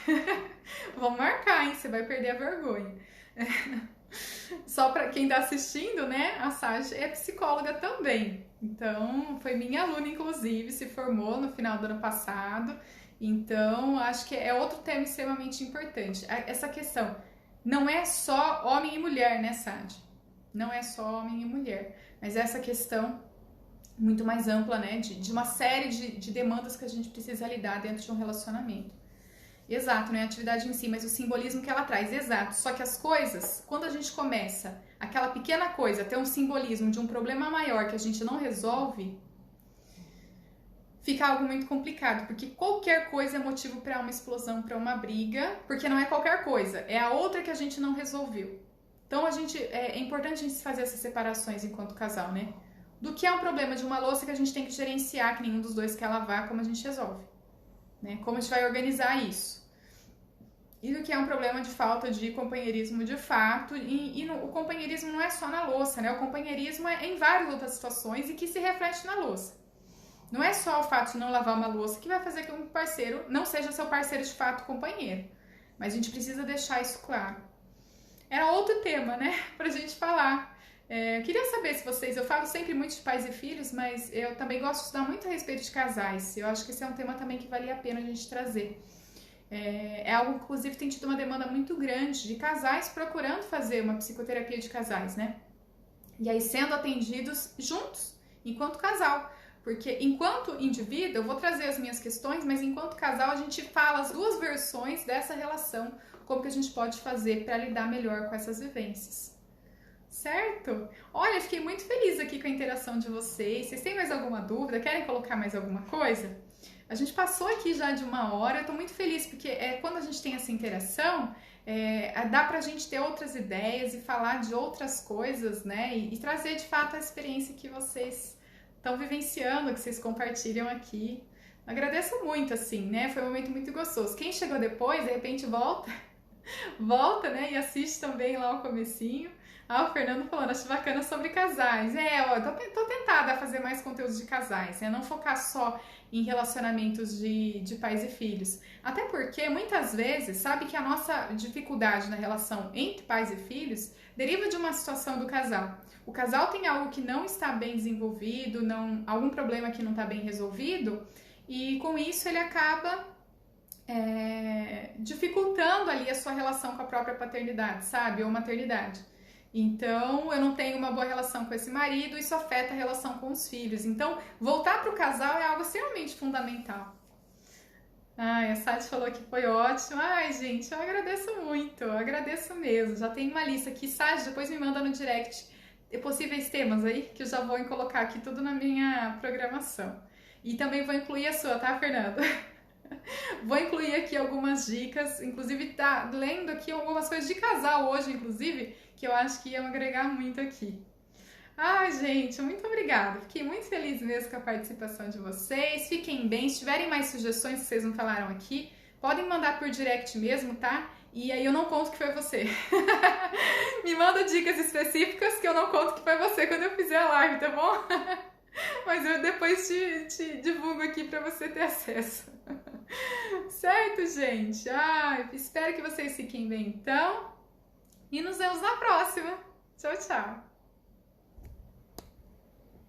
Vamos marcar, hein? Você vai perder a vergonha. Só para quem está assistindo, né? A Sage é psicóloga também. Então, foi minha aluna, inclusive, se formou no final do ano passado. Então, acho que é outro tema extremamente importante. Essa questão não é só homem e mulher, né, Sade? Não é só homem e mulher. Mas essa questão muito mais ampla, né? De uma série de demandas que a gente precisa lidar dentro de um relacionamento. Exato, não é a atividade em si, mas o simbolismo que ela traz, exato. Só que as coisas, quando a gente começa aquela pequena coisa, ter um simbolismo de um problema maior que a gente não resolve, fica algo muito complicado, porque qualquer coisa é motivo para uma explosão, para uma briga, porque não é qualquer coisa, é a outra que a gente não resolveu. Então é importante a gente fazer essas separações enquanto casal, né? Do que é um problema de uma louça que a gente tem que gerenciar, que nenhum dos dois quer lavar, como a gente resolve. Né? Como a gente vai organizar isso? E do que é um problema de falta de companheirismo de fato, o companheirismo não é só na louça, né? O companheirismo é em várias outras situações e que se reflete na louça. Não é só o fato de não lavar uma louça que vai fazer que um parceiro não seja seu parceiro de fato companheiro. Mas a gente precisa deixar isso claro. Era outro tema, né? Pra gente falar. Eu queria saber se vocês, eu falo sempre muito de pais e filhos, mas eu também gosto de estudar muito a respeito de casais. Eu acho que esse é um tema também que valia a pena a gente trazer. É algo que, inclusive, tem tido uma demanda muito grande de casais procurando fazer uma psicoterapia de casais, né? E aí sendo atendidos juntos, enquanto casal. Porque enquanto indivíduo, eu vou trazer as minhas questões, mas enquanto casal a gente fala as duas versões dessa relação, como que a gente pode fazer para lidar melhor com essas vivências. Certo? Olha, fiquei muito feliz aqui com a interação de vocês. Vocês têm mais alguma dúvida? Querem colocar mais alguma coisa? A gente passou aqui já de 1 hora, eu tô muito feliz, porque quando a gente tem essa interação, dá pra gente ter outras ideias e falar de outras coisas, né? E trazer de fato a experiência que vocês estão vivenciando, que vocês compartilham aqui. Agradeço muito, assim, né? Foi um momento muito gostoso. Quem chegou depois, de repente volta, né? E assiste também lá o comecinho. O Fernando falando, acho bacana sobre casais. Tô tentada a fazer mais conteúdos de casais, né? Não focar só em relacionamentos de pais e filhos. Até porque, muitas vezes, sabe que a nossa dificuldade na relação entre pais e filhos deriva de uma situação do casal. O casal tem algo que não está bem desenvolvido, algum problema que não está bem resolvido, e com isso ele acaba dificultando ali a sua relação com a própria paternidade, sabe? Ou maternidade. Então, eu não tenho uma boa relação com esse marido, isso afeta a relação com os filhos. Então, voltar para o casal é algo extremamente fundamental. Ai, a Sati falou que foi ótimo. Ai, gente, eu agradeço mesmo. Já tem uma lista aqui. Sati, depois me manda no direct possíveis temas aí, que eu já vou colocar aqui tudo na minha programação. E também vou incluir a sua, tá, Fernanda? Vou incluir aqui algumas dicas, inclusive tá lendo aqui algumas coisas de casal hoje, inclusive, que eu acho que iam agregar muito aqui. Ai, gente, muito obrigada. Fiquei muito feliz mesmo com a participação de vocês. Fiquem bem. Se tiverem mais sugestões que vocês não falaram aqui, podem mandar por direct mesmo, tá? E aí eu não conto que foi você. Me manda dicas específicas que eu não conto que foi você quando eu fizer a live, tá bom? Mas eu depois te divulgo aqui para você ter acesso. Certo, gente? Espero que vocês fiquem bem então. E nos vemos na próxima. Tchau, tchau.